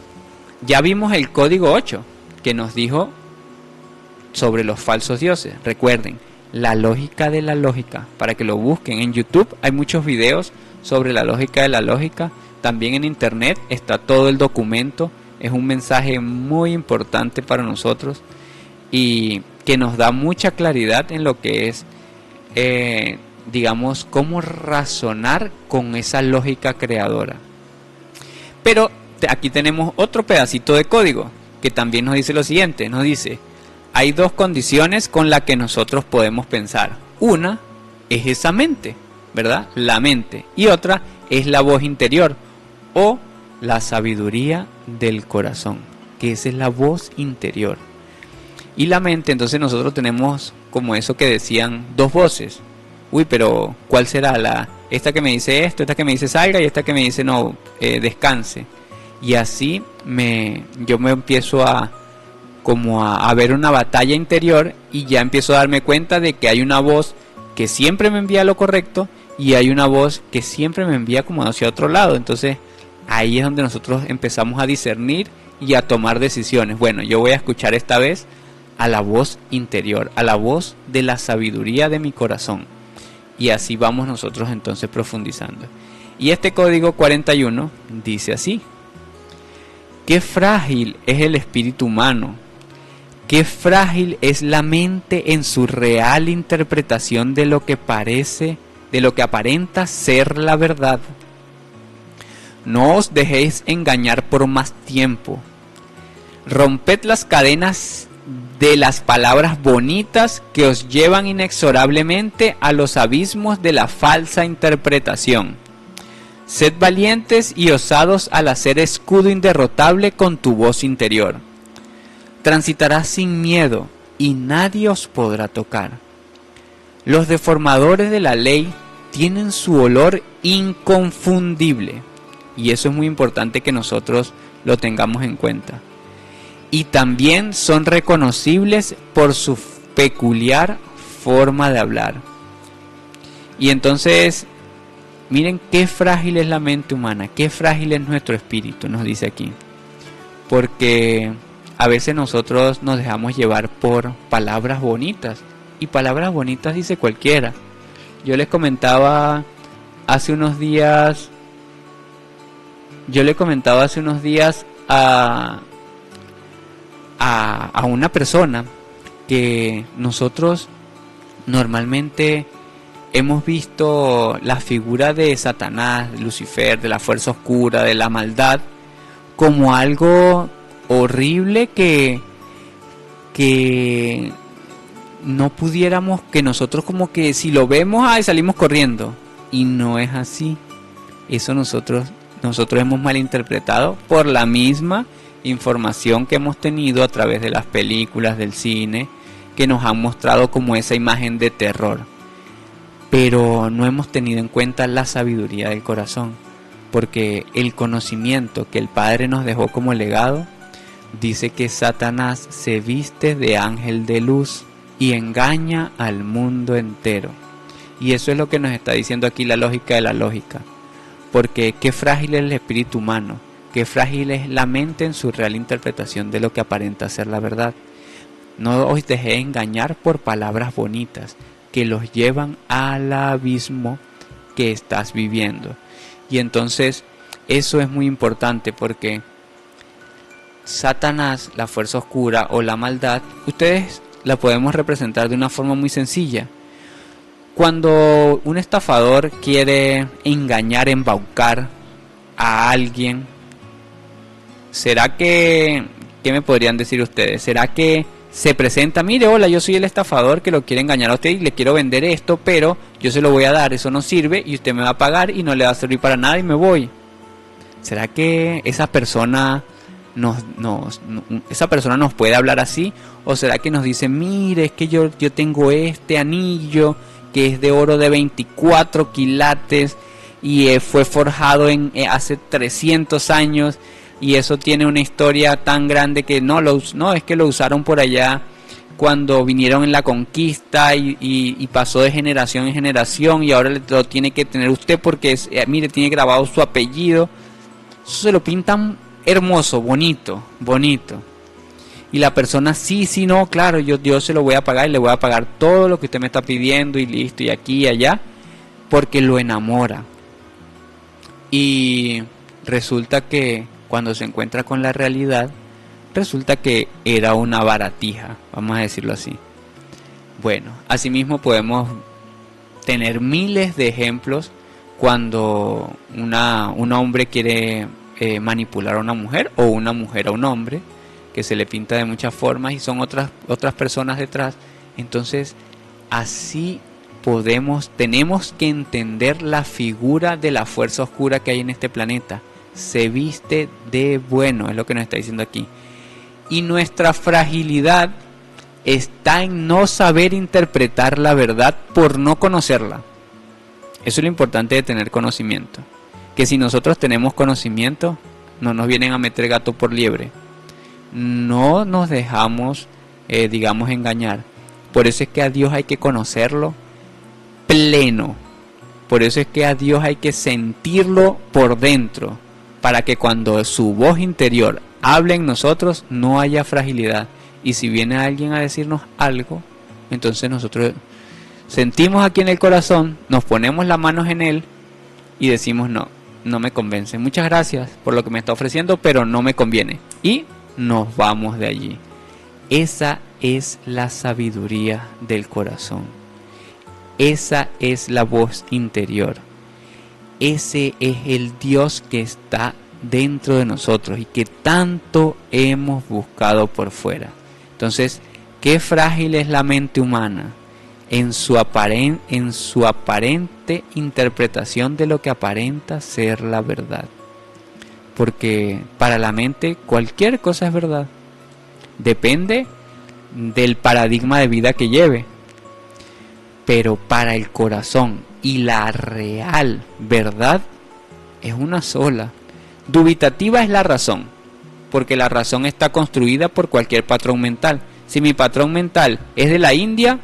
Speaker 2: ya vimos el código 8 que nos dijo sobre los falsos dioses. Recuerden, la lógica de la lógica, para que lo busquen en YouTube. Hay muchos videos sobre la lógica de la lógica. También en internet está todo el documento Es un mensaje muy importante para nosotros y que nos da mucha claridad en lo que es, digamos, cómo razonar con esa lógica creadora. Pero aquí tenemos otro pedacito de código que también nos dice lo siguiente. Nos dice, hay dos condiciones con las que nosotros podemos pensar. Una es esa mente, ¿verdad? La mente. Y otra es la voz interior o la sabiduría del corazón, que esa es la voz interior. Y la mente, entonces nosotros tenemos como eso que decían, dos voces. Uy, pero ¿cuál será? Esta que me dice esto, esta que me dice salga y esta que me dice no, descanse. Y así yo me empiezo a ver una batalla interior y ya empiezo a darme cuenta de que hay una voz que siempre me envía lo correcto y hay una voz que siempre me envía como hacia otro lado. Entonces ahí es donde nosotros empezamos a discernir y a tomar decisiones. Bueno, yo voy a escuchar esta vez a la voz interior, a la voz de la sabiduría de mi corazón. Y así vamos nosotros entonces profundizando. Y este código 41 dice así: qué frágil es el espíritu humano, qué frágil es la mente en su real interpretación de lo que aparenta ser la verdad. No os dejéis engañar por más tiempo. Romped las cadenas de las palabras bonitas que os llevan inexorablemente a los abismos de la falsa interpretación. Sed valientes y osados al hacer escudo inderrotable con tu voz interior. Transitarás sin miedo y nadie os podrá tocar. Los deformadores de la ley tienen su olor inconfundible. Y eso es muy importante que nosotros lo tengamos en cuenta. Y también son reconocibles por su peculiar forma de hablar. Y entonces, miren qué frágil es la mente humana, qué frágil es nuestro espíritu, nos dice aquí. Porque a veces nosotros nos dejamos llevar por palabras bonitas. Y palabras bonitas dice cualquiera. Yo les comentaba hace unos días a una persona que nosotros normalmente hemos visto la figura de Satanás, de Lucifer, de la fuerza oscura, de la maldad, como algo horrible que no pudiéramos, que nosotros como que si lo vemos, salimos corriendo. Y no es así. Eso nosotros hemos malinterpretado por la misma información que hemos tenido a través de las películas, del cine, que nos han mostrado como esa imagen de terror. Pero no hemos tenido en cuenta la sabiduría del corazón, porque el conocimiento que el Padre nos dejó como legado dice que Satanás se viste de ángel de luz y engaña al mundo entero. Y eso es lo que nos está diciendo aquí la lógica de la lógica. Porque qué frágil es el espíritu humano, qué frágil es la mente en su real interpretación de lo que aparenta ser la verdad. No os dejéis engañar por palabras bonitas que los llevan al abismo que estás viviendo. Y entonces eso es muy importante porque Satanás, la fuerza oscura o la maldad, ustedes la podemos representar de una forma muy sencilla. Cuando un estafador quiere engañar, embaucar a alguien, ¿será que, qué me podrían decir ustedes? ¿Será que se presenta, mire, hola, yo soy el estafador que lo quiere engañar a usted y le quiero vender esto, pero yo se lo voy a dar, eso no sirve y usted me va a pagar y no le va a servir para nada y me voy? ¿Será que esa persona nos puede hablar así? ¿O será que nos dice, mire, es que yo tengo este anillo que es de oro de 24 quilates y fue forjado hace 300 años y eso tiene una historia tan grande que es que lo usaron por allá cuando vinieron en la conquista y pasó de generación en generación y ahora lo tiene que tener usted porque mire, tiene grabado su apellido? Eso se lo pintan hermoso, bonito. Y la persona, sí, no, claro, yo se lo voy a pagar y le voy a pagar todo lo que usted me está pidiendo y listo, y aquí y allá, porque lo enamora. Y resulta que cuando se encuentra con la realidad, resulta que era una baratija, vamos a decirlo así. Bueno, asimismo podemos tener miles de ejemplos cuando un hombre quiere manipular a una mujer, o una mujer a un hombre, que se le pinta de muchas formas y son otras personas detrás. Entonces, así tenemos que entender la figura de la fuerza oscura que hay en este planeta. Se viste de bueno, es lo que nos está diciendo aquí. Y nuestra fragilidad está en no saber interpretar la verdad por no conocerla. Eso es lo importante de tener conocimiento. Que si nosotros tenemos conocimiento, no nos vienen a meter gato por liebre. No nos dejamos, engañar. Por eso es que a Dios hay que conocerlo pleno. Por eso es que a Dios hay que sentirlo por dentro, para que cuando su voz interior hable en nosotros no haya fragilidad. Y si viene alguien a decirnos algo, entonces nosotros sentimos aquí en el corazón, nos ponemos las manos en él y decimos no me convence. Muchas gracias por lo que me está ofreciendo, pero no me conviene. Y nos vamos de allí. Esa es la sabiduría del corazón. Esa es la voz interior. Ese es el Dios que está dentro de nosotros y que tanto hemos buscado por fuera. Entonces, qué frágil es la mente humana en su aparente interpretación de lo que aparenta ser la verdad. Porque para la mente cualquier cosa es verdad. Depende del paradigma de vida que lleve. Pero para el corazón y la real verdad es una sola. Dubitativa es la razón, porque la razón está construida por cualquier patrón mental. Si mi patrón mental es de la India,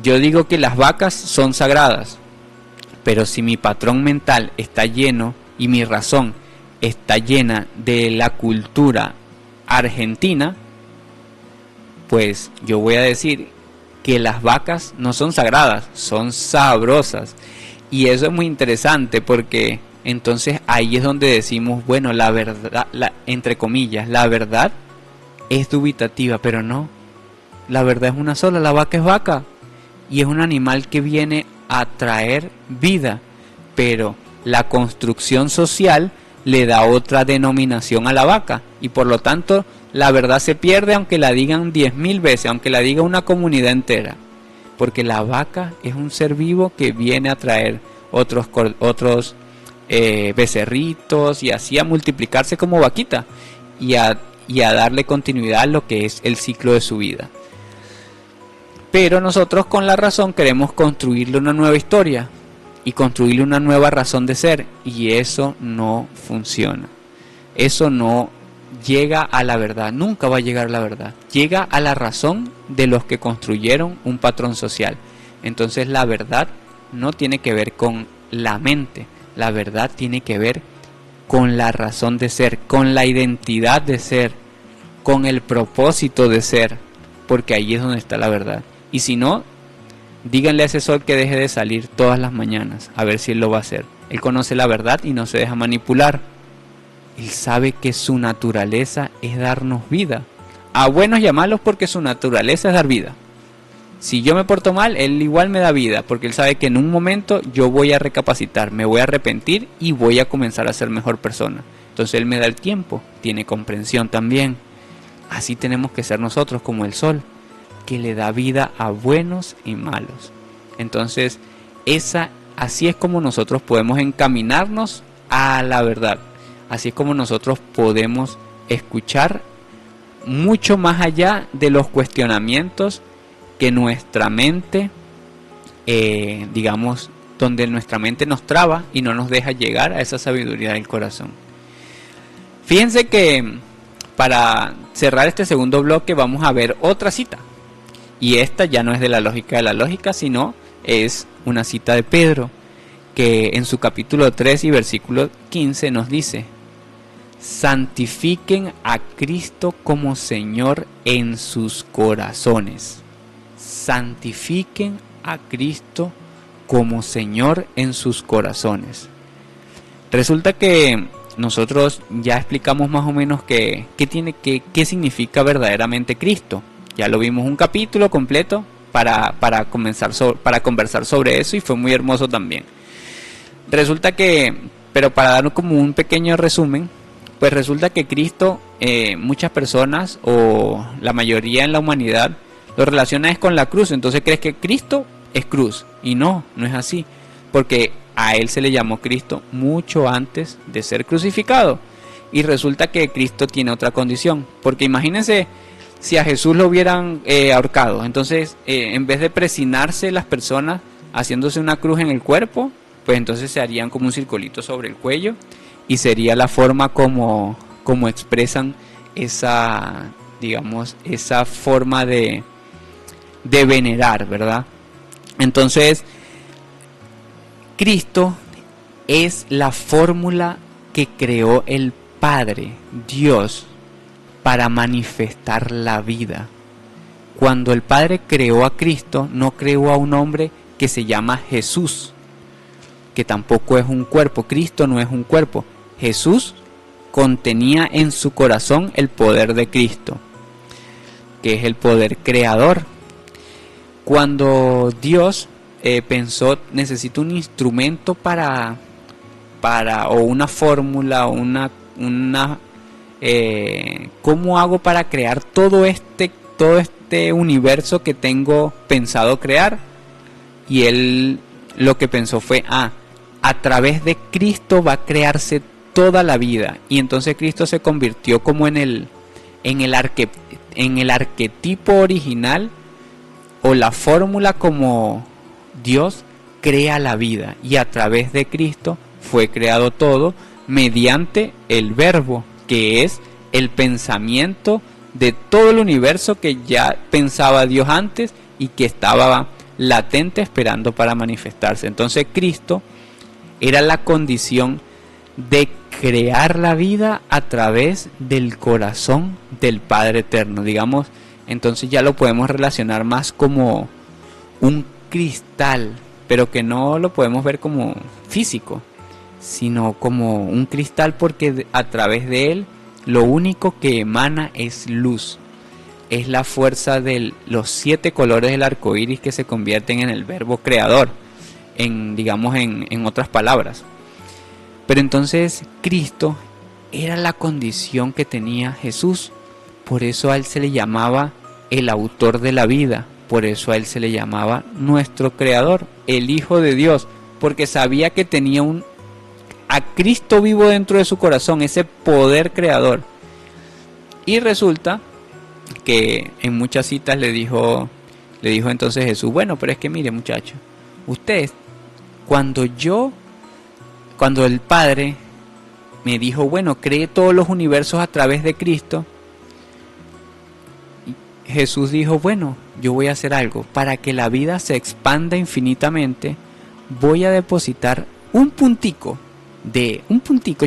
Speaker 2: yo digo que las vacas son sagradas. Pero si mi patrón mental está lleno y mi razón está llena de la cultura argentina, pues yo voy a decir que las vacas no son sagradas, son sabrosas. Y eso es muy interesante, porque entonces ahí es donde decimos, bueno, la verdad, entre comillas, la verdad es dubitativa, pero no. La verdad es una sola, la vaca es vaca. Y es un animal que viene a traer vida. Pero la construcción social le da otra denominación a la vaca. Y por lo tanto, la verdad se pierde aunque la digan 10.000 veces, aunque la diga una comunidad entera. Porque la vaca es un ser vivo que viene a traer otros becerritos y así a multiplicarse como vaquita y a darle continuidad a lo que es el ciclo de su vida. Pero nosotros con la razón queremos construirle una nueva historia y construirle una nueva razón de ser, y eso no funciona. Eso no llega a la verdad, nunca va a llegar a la verdad. Llega a la razón de los que construyeron un patrón social. Entonces la verdad no tiene que ver con la mente, la verdad tiene que ver con la razón de ser, con la identidad de ser, con el propósito de ser, porque ahí es donde está la verdad. Y si no, díganle a ese sol que deje de salir todas las mañanas, a ver si él lo va a hacer. Él conoce la verdad y no se deja manipular. Él sabe que su naturaleza es darnos vida, a buenos y a malos, porque su naturaleza es dar vida. Si yo me porto mal, él igual me da vida, porque él sabe que en un momento yo voy a recapacitar, me voy a arrepentir y voy a comenzar a ser mejor persona. Entonces él me da el tiempo, tiene comprensión también. Así tenemos que ser nosotros, como el sol, que le da vida a buenos y malos. Entonces así es como nosotros podemos encaminarnos a la verdad. Así es como nosotros podemos escuchar mucho más allá de los cuestionamientos que nuestra mente, donde nuestra mente nos traba y no nos deja llegar a esa sabiduría del corazón. Fíjense que para cerrar este segundo bloque vamos a ver otra cita. Y esta ya no es de la lógica, sino es una cita de Pedro, que en su capítulo 3 y versículo 15 nos dice: santifiquen a Cristo como Señor en sus corazones. Santifiquen a Cristo como Señor en sus corazones. Resulta que nosotros ya explicamos más o menos qué significa verdaderamente Cristo. Ya lo vimos un capítulo completo para conversar sobre eso, y fue muy hermoso también. Resulta que, pero para dar como un pequeño resumen, pues resulta que Cristo, muchas personas o la mayoría en la humanidad lo relaciona es con la cruz. Entonces crees que Cristo es cruz, y no es así, porque a él se le llamó Cristo mucho antes de ser crucificado. Y resulta que Cristo tiene otra condición, porque imagínense si a Jesús lo hubieran ahorcado. Entonces en vez de presinarse las personas haciéndose una cruz en el cuerpo, pues entonces se harían como un circulito sobre el cuello, y sería la forma como expresan esa, digamos, esa forma de venerar, ¿verdad? Entonces Cristo es la fórmula que creó el Padre, Dios, para manifestar la vida. Cuando el Padre creó a Cristo, no creó a un hombre que se llama Jesús, que tampoco es un cuerpo. Cristo no es un cuerpo. Jesús contenía en su corazón el poder de Cristo, que es el poder creador. Cuando Dios pensó, necesito un instrumento para o una fórmula, o ¿cómo hago para crear todo este universo que tengo pensado crear? Y él lo que pensó fue, a través de Cristo va a crearse toda la vida. Y entonces Cristo se convirtió como en el arquetipo original, o la fórmula como Dios crea la vida, y a través de Cristo fue creado todo mediante el verbo, que es el pensamiento de todo el universo que ya pensaba Dios antes y que estaba latente esperando para manifestarse. Entonces Cristo era la condición de crear la vida a través del corazón del Padre Eterno, digamos. Entonces ya lo podemos relacionar más como un cristal, pero que no lo podemos ver como físico, sino como un cristal, porque a través de él lo único que emana es luz. Es la fuerza de los 7 colores del arco iris que se convierten en el verbo creador, digamos en otras palabras. Pero entonces Cristo era la condición que tenía Jesús. Por eso a él se le llamaba el autor de la vida. Por eso a él se le llamaba nuestro creador, el Hijo de Dios, porque sabía que tenía a Cristo vivo dentro de su corazón, ese poder creador. Y resulta que en muchas citas le dijo entonces Jesús, bueno, pero es que mire, muchacho, ustedes, cuando el Padre me dijo, bueno, cree todos los universos a través de Cristo, Jesús dijo, bueno, yo voy a hacer algo para que la vida se expanda infinitamente. Voy a depositar un puntico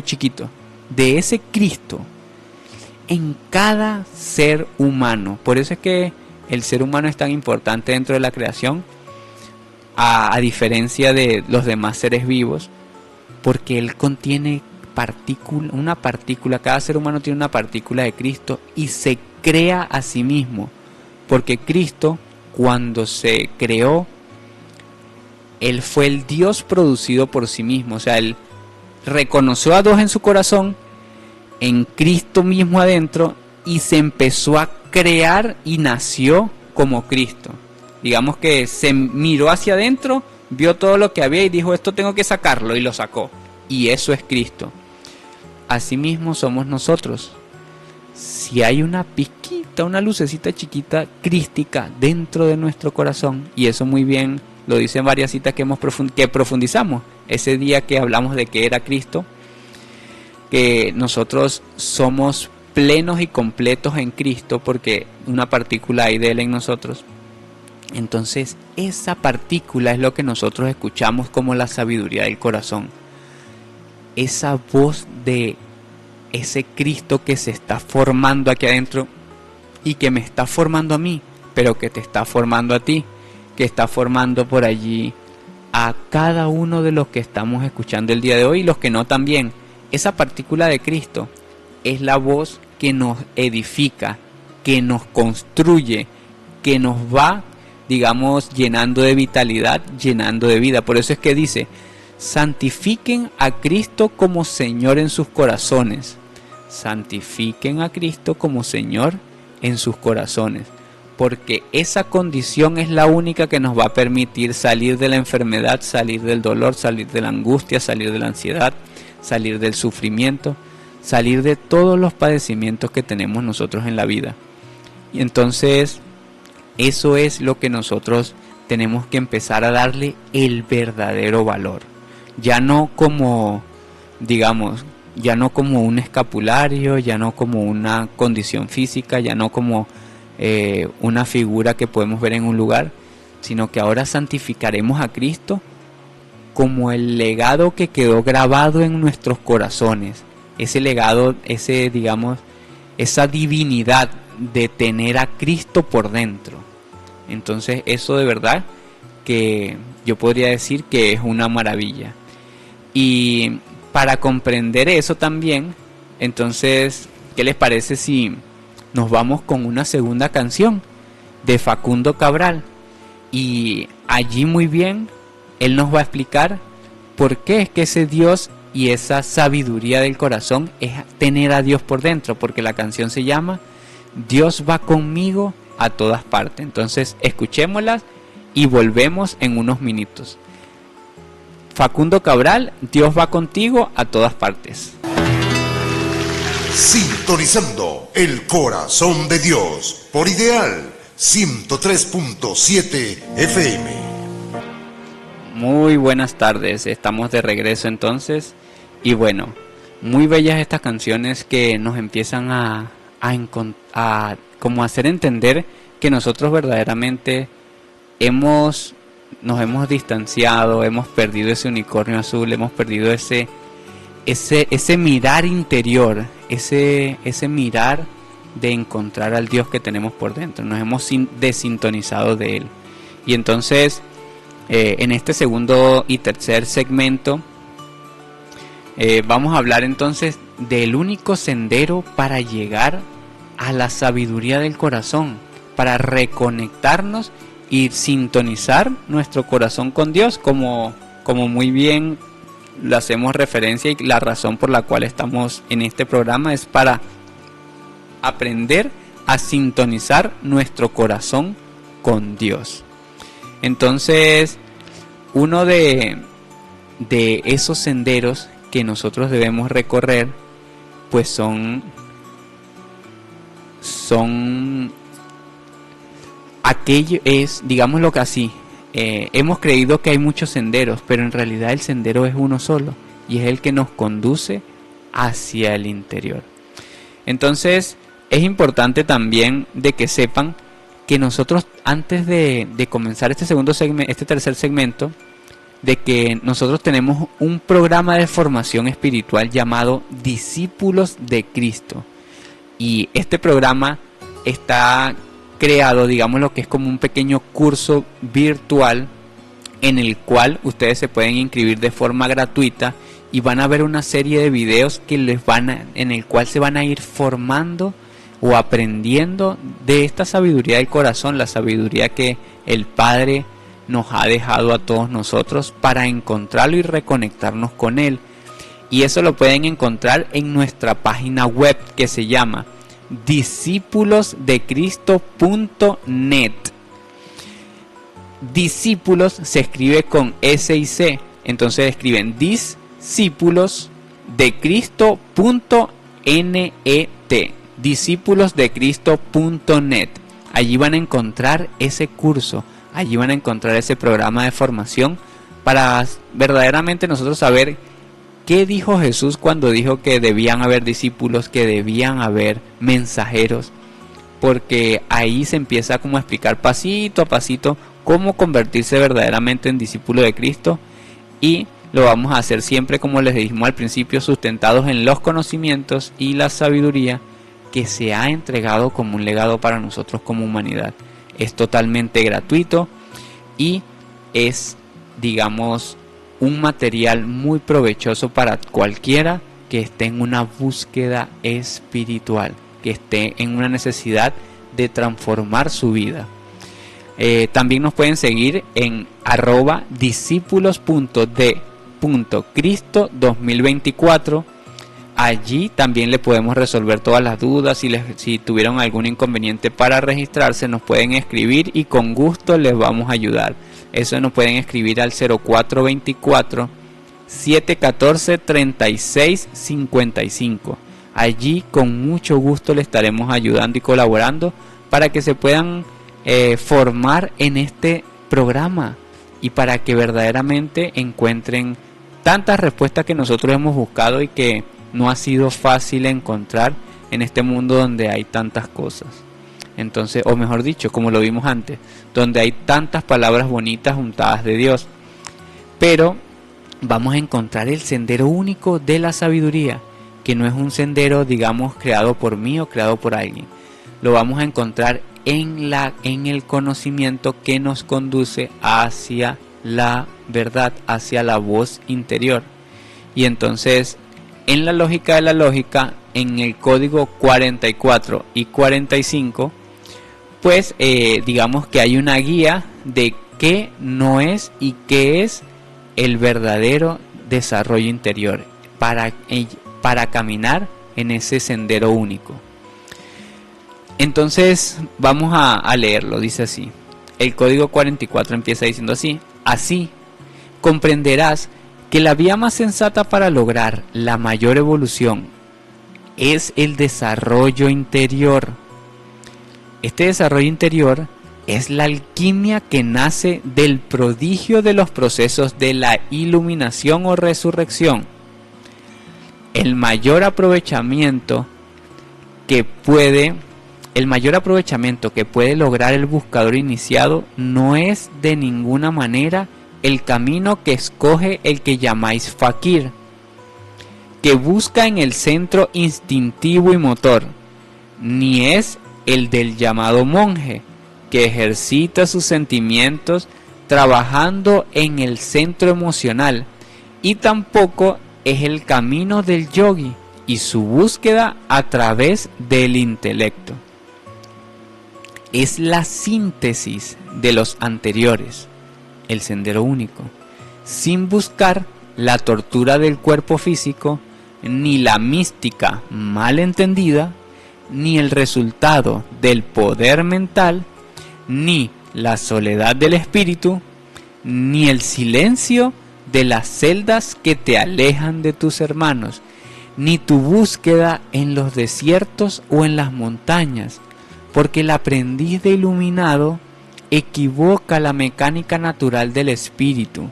Speaker 2: chiquito de ese Cristo en cada ser humano. Por eso es que el ser humano es tan importante dentro de la creación, a diferencia de los demás seres vivos, porque él contiene una partícula, cada ser humano tiene una partícula de Cristo y se crea a sí mismo, porque Cristo, cuando se creó, él fue el Dios producido por sí mismo. O sea, él reconoció a Dios en su corazón, en Cristo mismo adentro, y se empezó a crear y nació como Cristo. Digamos que se miró hacia adentro, vio todo lo que había y dijo, esto tengo que sacarlo, y lo sacó. Y eso es Cristo. Asimismo somos nosotros. Si hay una pizquita, una lucecita chiquita crística dentro de nuestro corazón, y eso muy bien lo dicen varias citas que profundizamos ese día que hablamos de que era Cristo, que nosotros somos plenos y completos en Cristo porque una partícula hay de él en nosotros. Entonces esa partícula es lo que nosotros escuchamos como la sabiduría del corazón, esa voz de ese Cristo que se está formando aquí adentro y que me está formando a mí, pero que te está formando a ti, que está formando por allí a cada uno de los que estamos escuchando el día de hoy y los que no también. esa partícula de Cristo es la voz que nos edifica, que nos construye, que nos va, digamos, llenando de vitalidad, llenando de vida. Por eso es que dice, santifiquen a Cristo como Señor en sus corazones. Santifiquen a Cristo como Señor en sus corazones. Porque esa condición es la única que nos va a permitir salir de la enfermedad, salir del dolor, salir de la angustia, salir de la ansiedad, salir del sufrimiento, salir de todos los padecimientos que tenemos nosotros en la vida. Y entonces, eso es lo que nosotros tenemos que empezar a darle el verdadero valor. Ya no como, digamos, ya no como un escapulario, ya no como una condición física, ya no como una figura que podemos ver en un lugar, sino que ahora santificaremos a Cristo como el legado que quedó grabado en nuestros corazones. Ese legado, digamos, esa divinidad de tener a Cristo por dentro. Entonces eso de verdad que yo podría decir que es una maravilla. Y para comprender eso también, entonces, ¿qué les parece si nos vamos con una segunda canción de Facundo Cabral? Y allí muy bien él nos va a explicar por qué es que ese Dios y esa sabiduría del corazón es tener a Dios por dentro, porque la canción se llama Dios va conmigo a todas partes. Entonces escuchémoslas y volvemos en unos minutos. Facundo Cabral, Dios va contigo a todas partes.
Speaker 1: Sintonizando el corazón de Dios por Ideal 103.7 FM.
Speaker 2: Muy buenas tardes, estamos de regreso entonces. Y bueno, muy bellas estas canciones que nos empiezan a como hacer entender que nosotros verdaderamente nos hemos distanciado, hemos perdido ese unicornio azul, hemos perdido ese mirar interior, ese mirar de encontrar al Dios que tenemos por dentro. Nos hemos desintonizado de Él. Y entonces, en este segundo y tercer segmento, vamos a hablar entonces del único sendero para llegar a la sabiduría del corazón, para reconectarnos y sintonizar nuestro corazón con Dios, como muy bien le hacemos referencia, y la razón por la cual estamos en este programa es para aprender a sintonizar nuestro corazón con Dios. Entonces, uno de esos senderos que nosotros debemos recorrer, pues son aquello es, digámoslo que así, hemos creído que hay muchos senderos, pero en realidad el sendero es uno solo, y es el que nos conduce hacia el interior. Entonces es importante también de que sepan que nosotros, antes de comenzar este tercer segmento, de que nosotros tenemos un programa de formación espiritual llamado Discípulos de Cristo. Y este programa está creado, digamos, lo que es como un pequeño curso virtual en el cual ustedes se pueden inscribir de forma gratuita y van a ver una serie de videos que en el cual se van a ir formando o aprendiendo de esta sabiduría del corazón, la sabiduría que el Padre nos ha dejado a todos nosotros para encontrarlo y reconectarnos con Él. Y eso lo pueden encontrar en nuestra página web que se llama discipulosdecristo.net. Discípulos se escribe con S y C, entonces escriben discipulosdecristo.net, discipulosdecristo.net. Allí van a encontrar ese curso, allí van a encontrar ese programa de formación para verdaderamente nosotros saber qué dijo Jesús cuando dijo que debían haber discípulos, que debían haber mensajeros, porque ahí se empieza como a explicar pasito a pasito cómo convertirse verdaderamente en discípulo de Cristo, y lo vamos a hacer siempre, como les dijimos al principio, sustentados en los conocimientos y la sabiduría que se ha entregado como un legado para nosotros como humanidad. Es totalmente gratuito y es, digamos, un material muy provechoso para cualquiera que esté en una búsqueda espiritual, que esté en una necesidad de transformar su vida. También nos pueden seguir en @discípulos.d.cristo2024. Allí también le podemos resolver todas las dudas. Si tuvieron algún inconveniente para registrarse, nos pueden escribir y con gusto les vamos a ayudar. Eso nos pueden escribir al 0424 714 3655. Allí con mucho gusto le estaremos ayudando y colaborando para que se puedan formar en este programa y para que verdaderamente encuentren tantas respuestas que nosotros hemos buscado y que no ha sido fácil encontrar en este mundo donde hay tantas cosas. Entonces, o mejor dicho, como lo vimos antes, donde hay tantas palabras bonitas juntadas de Dios. Pero vamos a encontrar el sendero único de la sabiduría, que no es un sendero, digamos, creado por mí o creado por alguien. Lo vamos a encontrar en el conocimiento que nos conduce hacia la verdad, hacia la voz interior. Y entonces, en la lógica de la lógica, en el código 44 y 45, pues digamos que hay una guía de qué no es y qué es el verdadero desarrollo interior para caminar en ese sendero único. Entonces vamos a leerlo, dice así. El código 44 empieza diciendo así: así comprenderás que la vía más sensata para lograr la mayor evolución es el desarrollo interior. Este desarrollo interior es la alquimia que nace del prodigio de los procesos de la iluminación o resurrección. El mayor aprovechamiento que puede lograr el buscador iniciado no es de ninguna manera el camino que escoge el que llamáis fakir, que busca en el centro instintivo y motor, ni es el del llamado monje, que ejercita sus sentimientos trabajando en el centro emocional, y tampoco es el camino del yogi y su búsqueda a través del intelecto. Es la síntesis de los anteriores, el sendero único, sin buscar la tortura del cuerpo físico, ni la mística mal entendida, ni el resultado del poder mental, ni la soledad del espíritu, ni el silencio de las celdas que te alejan de tus hermanos, ni tu búsqueda en los desiertos o en las montañas, porque el aprendiz de iluminado equivoca la mecánica natural del espíritu,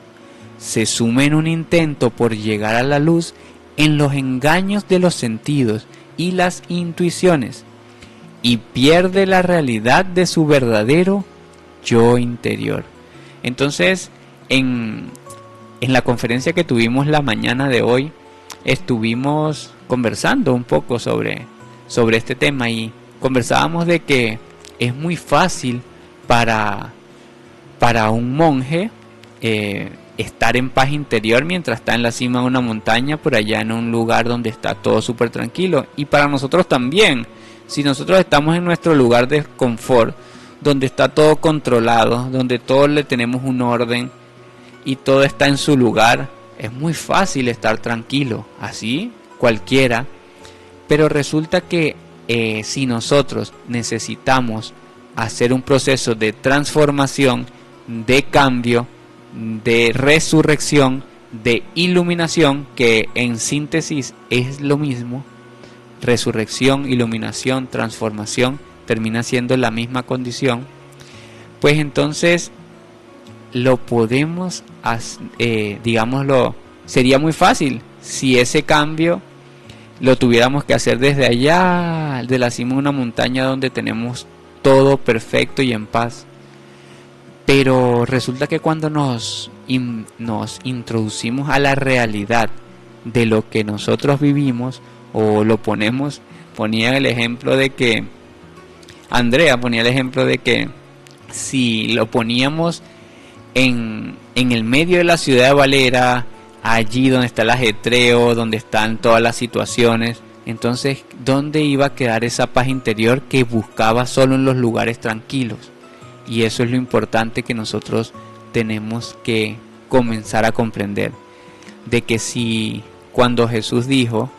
Speaker 2: se sume en un intento por llegar a la luz en los engaños de los sentidos y las intuiciones, y pierde la realidad de su verdadero yo interior. Entonces, en la conferencia que tuvimos la mañana de hoy, estuvimos conversando un poco sobre este tema, y conversábamos de que es muy fácil para un monje estar en paz interior mientras está en la cima de una montaña, por allá en un lugar donde está todo súper tranquilo. Y para nosotros también, si nosotros estamos en nuestro lugar de confort, donde está todo controlado, donde todos le tenemos un orden y todo está en su lugar, es muy fácil estar tranquilo, así cualquiera. Pero resulta que si nosotros necesitamos hacer un proceso de transformación, de cambio, de resurrección, de iluminación, que en síntesis es lo mismo, resurrección, iluminación, transformación, termina siendo la misma condición, pues entonces lo podemos, digámoslo, sería muy fácil si ese cambio lo tuviéramos que hacer desde allá, de la cima de una montaña donde tenemos todo perfecto y en paz. Pero resulta que cuando nos introducimos a la realidad de lo que nosotros vivimos, o lo ponía el ejemplo de que, Andrea ponía el ejemplo de que si lo poníamos en el medio de la ciudad de Valera, allí donde está el ajetreo, donde están todas las situaciones. Entonces, ¿dónde iba a quedar esa paz interior que buscaba solo en los lugares tranquilos? Y eso es lo importante que nosotros tenemos que comenzar a comprender. De que si cuando Jesús dijo,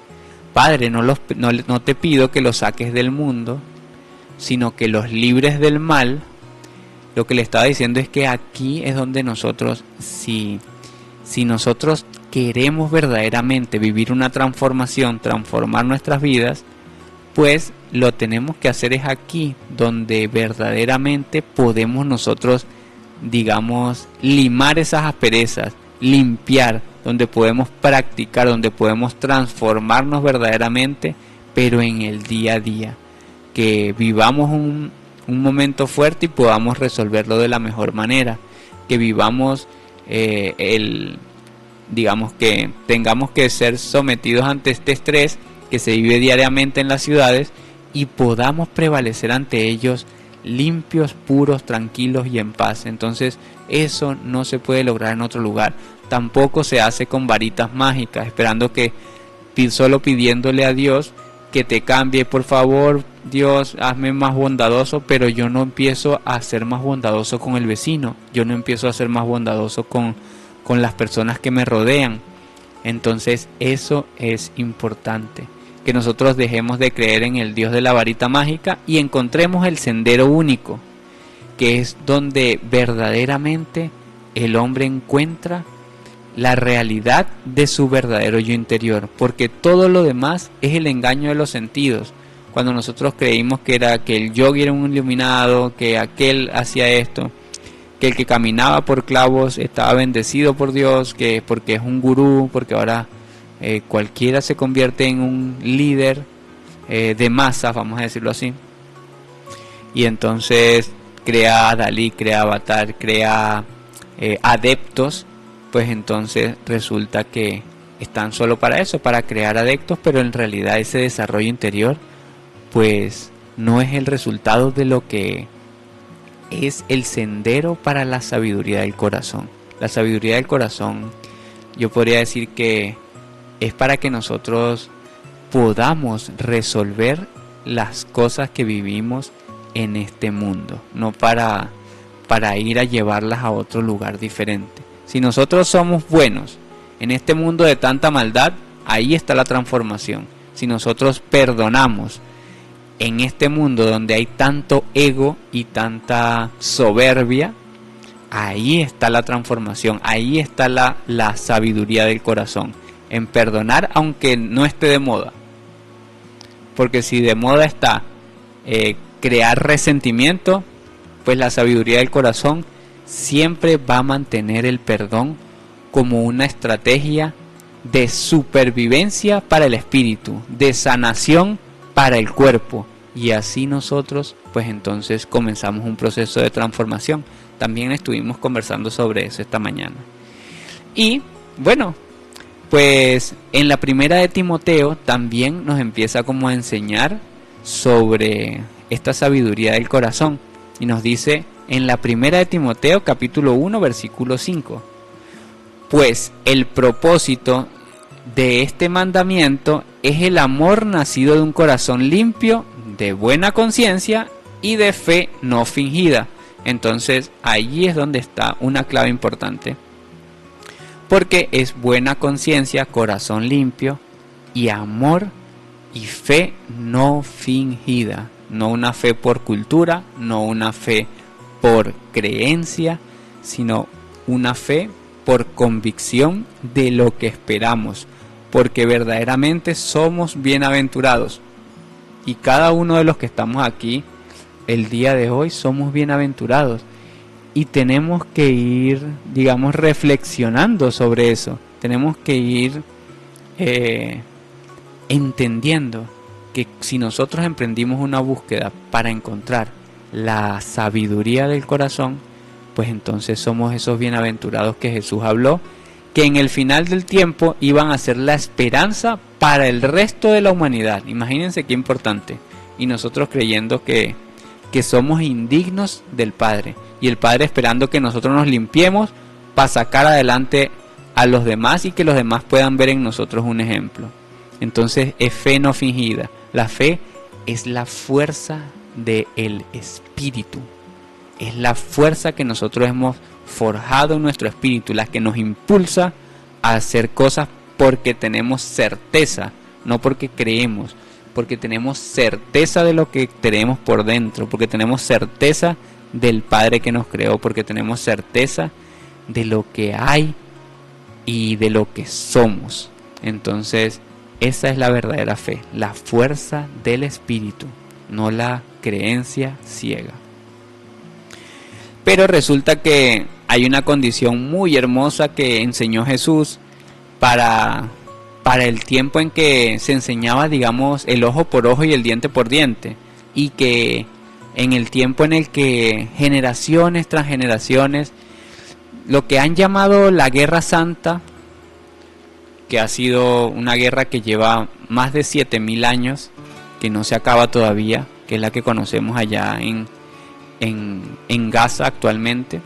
Speaker 2: Padre, no te pido que los saques del mundo, sino que los libres del mal, lo que le estaba diciendo es que aquí es donde nosotros, si nosotros queremos verdaderamente vivir una transformación, transformar nuestras vidas, pues lo tenemos que hacer es aquí, donde verdaderamente podemos nosotros, digamos, limar esas asperezas, limpiar, donde podemos practicar, donde podemos transformarnos verdaderamente, pero en el día a día, que vivamos un momento fuerte y podamos resolverlo de la mejor manera, que vivamos digamos que tengamos que ser sometidos ante este estrés que se vive diariamente en las ciudades y podamos prevalecer ante ellos limpios, puros, tranquilos y en paz. Entonces eso no se puede lograr en otro lugar. Tampoco se hace con varitas mágicas, esperando que solo pidiéndole a Dios que te cambie, por favor, Dios, hazme más bondadoso, pero yo no empiezo a ser más bondadoso con el vecino, yo no empiezo a ser más bondadoso con las personas que me rodean. Entonces eso es importante, que nosotros dejemos de creer en el Dios de la varita mágica y encontremos el sendero único, que es donde verdaderamente el hombre encuentra la realidad de su verdadero yo interior, porque todo lo demás es el engaño de los sentidos. Cuando nosotros creímos que el yogi era un iluminado, que aquel hacía esto, que el que caminaba por clavos estaba bendecido por Dios, que porque es un gurú, porque ahora cualquiera se convierte en un líder de masas, vamos a decirlo así, y entonces crea Dalí, crea Avatar, crea adeptos, pues entonces resulta que están solo para eso, para crear adeptos, pero en realidad ese desarrollo interior pues no es el resultado de lo que es el sendero para la sabiduría del corazón. La sabiduría del corazón, yo podría decir que es para que nosotros podamos resolver las cosas que vivimos en este mundo, no para ir a llevarlas a otro lugar diferente. Si nosotros somos buenos en este mundo de tanta maldad, ahí está la transformación. Si nosotros perdonamos en este mundo donde hay tanto ego y tanta soberbia, ahí está la transformación, ahí está la sabiduría del corazón, en perdonar aunque no esté de moda. Porque si de moda está crear resentimiento, pues la sabiduría del corazón siempre va a mantener el perdón como una estrategia de supervivencia para el espíritu, de sanación para el cuerpo, y así nosotros pues entonces comenzamos un proceso de transformación. También estuvimos conversando sobre eso esta mañana. Y bueno, pues en la primera de Timoteo también nos empieza como a enseñar sobre esta sabiduría del corazón, y nos dice en la primera de Timoteo capítulo 1 versículo 5: pues el propósito de este mandamiento es el amor nacido de un corazón limpio, de buena conciencia y de fe no fingida. Entonces allí es donde está una clave importante, porque es buena conciencia, corazón limpio y amor y fe no fingida, no una fe por cultura, no una fe por creencia, sino una fe por convicción de lo que esperamos, porque verdaderamente somos bienaventurados. Y cada uno de los que estamos aquí el día de hoy somos bienaventurados, y tenemos que ir, digamos, reflexionando sobre eso. Tenemos que ir entendiendo que si nosotros emprendimos una búsqueda para encontrar la sabiduría del corazón, pues entonces somos esos bienaventurados que Jesús habló, que en el final del tiempo iban a ser la esperanza para el resto de la humanidad. Imagínense qué importante. Y nosotros creyendo que somos indignos del Padre, y el Padre esperando que nosotros nos limpiemos para sacar adelante a los demás y que los demás puedan ver en nosotros un ejemplo. Entonces es fe no fingida. La fe es la fuerza del espíritu. Es la fuerza que nosotros hemos forjado en nuestro espíritu, la que nos impulsa a hacer cosas porque tenemos certeza, no porque creemos, porque tenemos certeza de lo que tenemos por dentro, porque tenemos certeza del Padre que nos creó, porque tenemos certeza de lo que hay y de lo que somos. Entonces, esa es la verdadera fe, la fuerza del espíritu, no la creencia ciega. Pero resulta que hay una condición muy hermosa que enseñó Jesús para el tiempo en que se enseñaba, digamos, el ojo por ojo y el diente por diente, y que en el tiempo en el que generaciones tras generaciones, lo que han llamado la Guerra Santa, que ha sido una guerra que lleva más de 7000 años, que no se acaba todavía, que es la que conocemos allá en Gaza actualmente,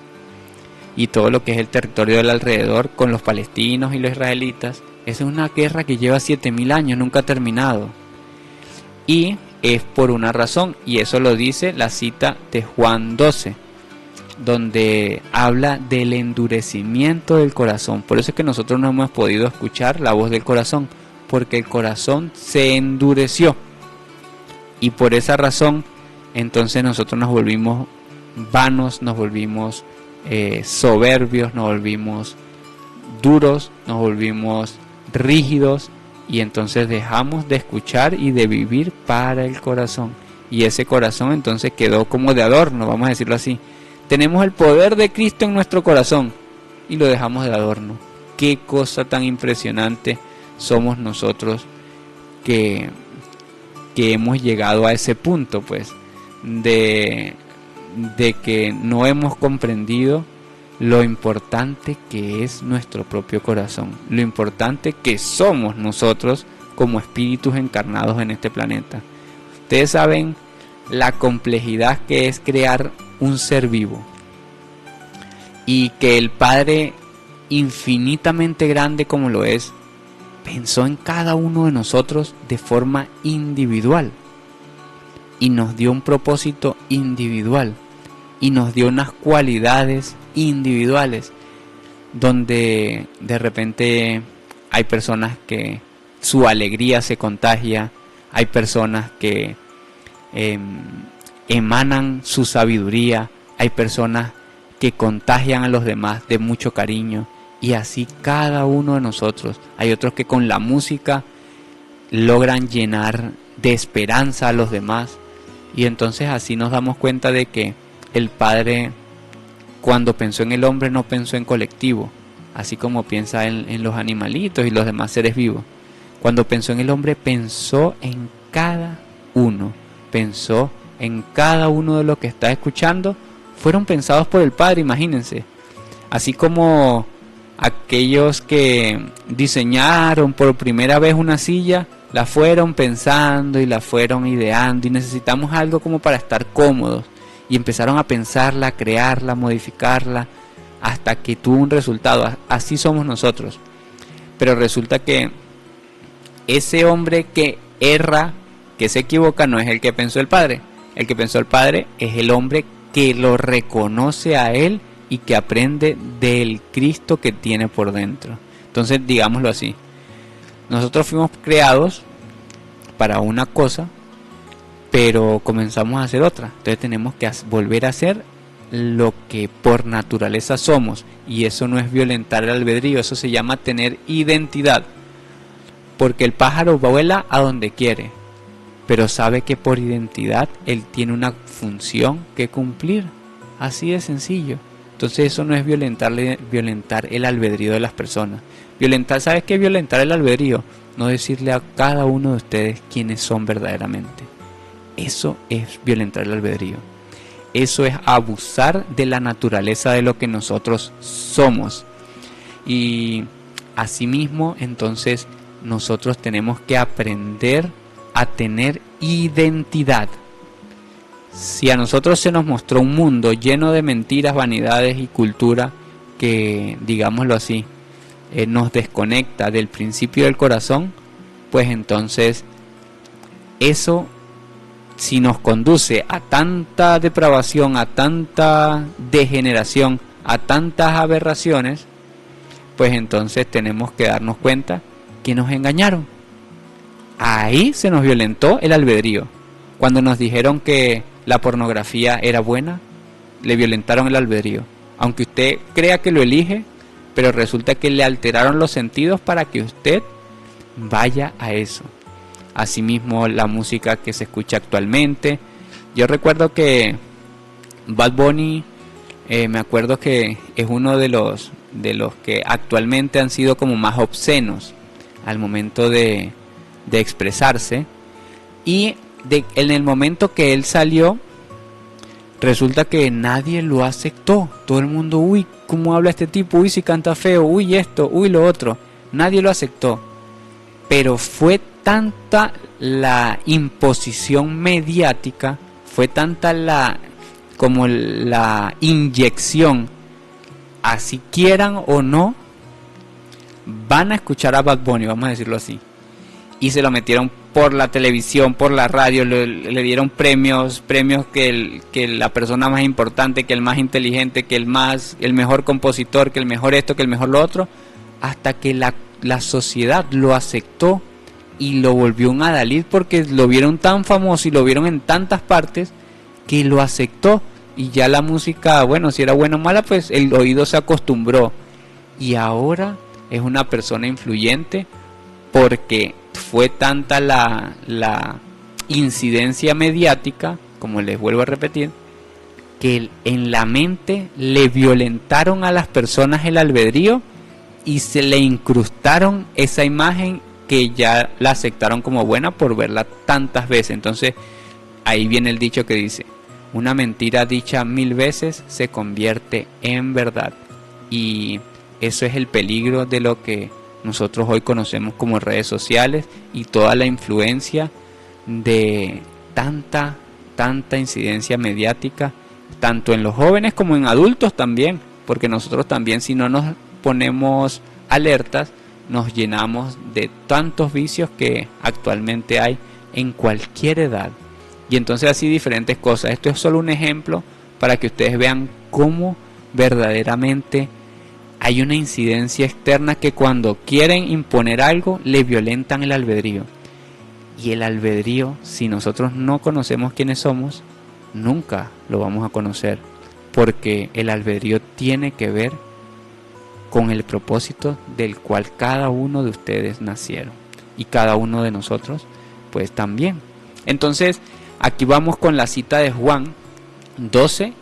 Speaker 2: y todo lo que es el territorio del alrededor con los palestinos y los israelitas. Esa es una guerra que lleva 7000 años, nunca ha terminado. Y es por una razón, y eso lo dice la cita de Juan 12, donde habla del endurecimiento del corazón. Por eso es que nosotros no hemos podido escuchar la voz del corazón, porque el corazón se endureció. Y por esa razón, entonces nosotros nos volvimos vanos, nos volvimos soberbios, nos volvimos duros, nos volvimos rígidos, y entonces dejamos de escuchar y de vivir para el corazón. Y ese corazón entonces quedó como de adorno, vamos a decirlo así. Tenemos el poder de Cristo en nuestro corazón y lo dejamos de adorno. Qué cosa tan impresionante somos nosotros que hemos llegado a ese punto, pues, de que no hemos comprendido lo importante que es nuestro propio corazón, lo importante que somos nosotros como espíritus encarnados en este planeta. Ustedes saben la complejidad que es crear un ser vivo, y que el Padre, infinitamente grande como lo es, pensó en cada uno de nosotros de forma individual y nos dio un propósito individual y nos dio unas cualidades individuales, donde de repente hay personas que su alegría se contagia, hay personas que emanan su sabiduría, hay personas que contagian a los demás de mucho cariño, y así cada uno de nosotros. Hay otros que con la música logran llenar de esperanza a los demás, y entonces así nos damos cuenta de que el Padre, cuando pensó en el hombre, no pensó en colectivo, así como piensa en los animalitos y los demás seres vivos. Cuando pensó en el hombre, pensó en cada uno, pensó en cada uno de los que está escuchando, fueron pensados por el Padre, imagínense. Así como aquellos que diseñaron por primera vez una silla, la fueron pensando y la fueron ideando, y necesitamos algo como para estar cómodos, y empezaron a pensarla, a crearla, a modificarla, hasta que tuvo un resultado. Así somos nosotros. Pero resulta que ese hombre que erra, que se equivoca, no es el que pensó el Padre. El que pensó el Padre es el hombre que lo reconoce a él y que aprende del Cristo que tiene por dentro. Entonces, digámoslo así, nosotros fuimos creados para una cosa, pero comenzamos a hacer otra. Entonces tenemos que volver a hacer lo que por naturaleza somos, y eso no es violentar el albedrío, eso se llama tener identidad, porque el pájaro vuela a donde quiere, pero sabe que por identidad él tiene una función que cumplir, así de sencillo. Entonces eso no es violentar el albedrío de las personas. ¿Sabes qué es violentar el albedrío? No decirle a cada uno de ustedes quiénes son verdaderamente. Eso es violentar el albedrío. Eso es abusar de la naturaleza de lo que nosotros somos. Y asimismo, entonces, nosotros tenemos que aprender a tener identidad. Si a nosotros se nos mostró un mundo lleno de mentiras, vanidades y cultura que, digámoslo así, nos desconecta del principio del corazón, pues entonces eso, si nos conduce a tanta depravación, a tanta degeneración, a tantas aberraciones, pues entonces tenemos que darnos cuenta que nos engañaron. Ahí se nos violentó el albedrío. Cuando nos dijeron que la pornografía era buena, le violentaron el albedrío. Aunque usted crea que lo elige, pero resulta que le alteraron los sentidos para que usted vaya a eso. Asimismo, la música que se escucha actualmente. Yo recuerdo que Bad Bunny, me acuerdo que es uno de los que actualmente han sido como más obscenos al momento de expresarse. Y en el momento que él salió, resulta que nadie lo aceptó. Todo el mundo, uy, ¿cómo habla este tipo? Uy, si canta feo, uy, esto, uy, lo otro. Nadie lo aceptó. Pero fue tanta la imposición mediática, fue tanta la inyección, así quieran o no, van a escuchar a Bad Bunny, vamos a decirlo así. Y se lo metieron por la televisión, por la radio, le dieron premios que la persona más importante, que el más inteligente, que el mejor compositor, que el mejor esto, que el mejor lo otro, hasta que la sociedad lo aceptó y lo volvió un adalid, porque lo vieron tan famoso y lo vieron en tantas partes que lo aceptó. Y ya la música, bueno, si era buena o mala, pues el oído se acostumbró. Y ahora es una persona influyente porque fue tanta la incidencia mediática, como les vuelvo a repetir, que en la mente le violentaron a las personas el albedrío y se le incrustaron esa imagen que ya la aceptaron como buena por verla tantas veces. Entonces ahí viene el dicho que dice: una mentira dicha 1000 veces se convierte en verdad. Y eso es el peligro de lo que nosotros hoy conocemos como redes sociales y toda la influencia de tanta incidencia mediática, tanto en los jóvenes como en adultos también, porque nosotros también, si no nos ponemos alertas, nos llenamos de tantos vicios que actualmente hay en cualquier edad. Y entonces así diferentes cosas. Esto es solo un ejemplo para que ustedes vean cómo verdaderamente hay una incidencia externa que cuando quieren imponer algo le violentan el albedrío. Y el albedrío, si nosotros no conocemos quiénes somos, nunca lo vamos a conocer, porque el albedrío tiene que ver con el propósito del cual cada uno de ustedes nacieron y cada uno de nosotros pues también. Entonces aquí vamos con la cita de Juan 12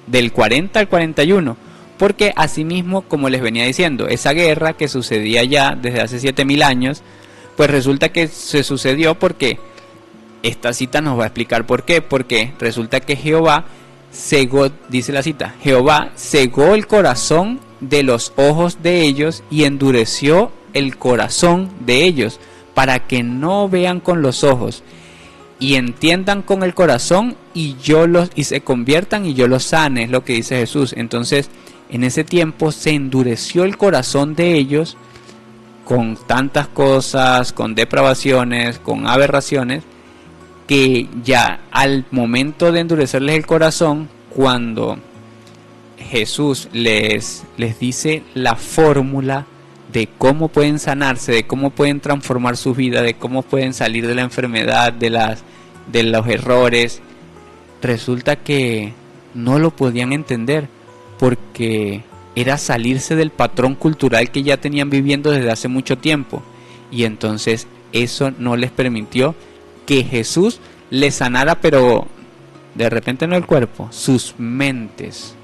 Speaker 2: del 40 al 41, porque asimismo, como les venía diciendo, esa guerra que sucedía ya desde hace 7000 años, pues resulta que se sucedió porque esta cita nos va a explicar por qué. Porque resulta que Jehová cegó, dice la cita, Jehová cegó el corazón de los ojos de ellos y endureció el corazón de ellos, para que no vean con los ojos y entiendan con el corazón y se conviertan y yo los sane, es lo que dice Jesús. Entonces en ese tiempo se endureció el corazón de ellos con tantas cosas, con depravaciones, con aberraciones, que ya al momento de endurecerles el corazón, cuando Jesús les dice la fórmula de cómo pueden sanarse, de cómo pueden transformar su vida, de cómo pueden salir de la enfermedad, de los errores, resulta que no lo podían entender, porque era salirse del patrón cultural que ya tenían viviendo desde hace mucho tiempo. Y entonces eso no les permitió que Jesús les sanara, pero de repente no el cuerpo, sus mentes.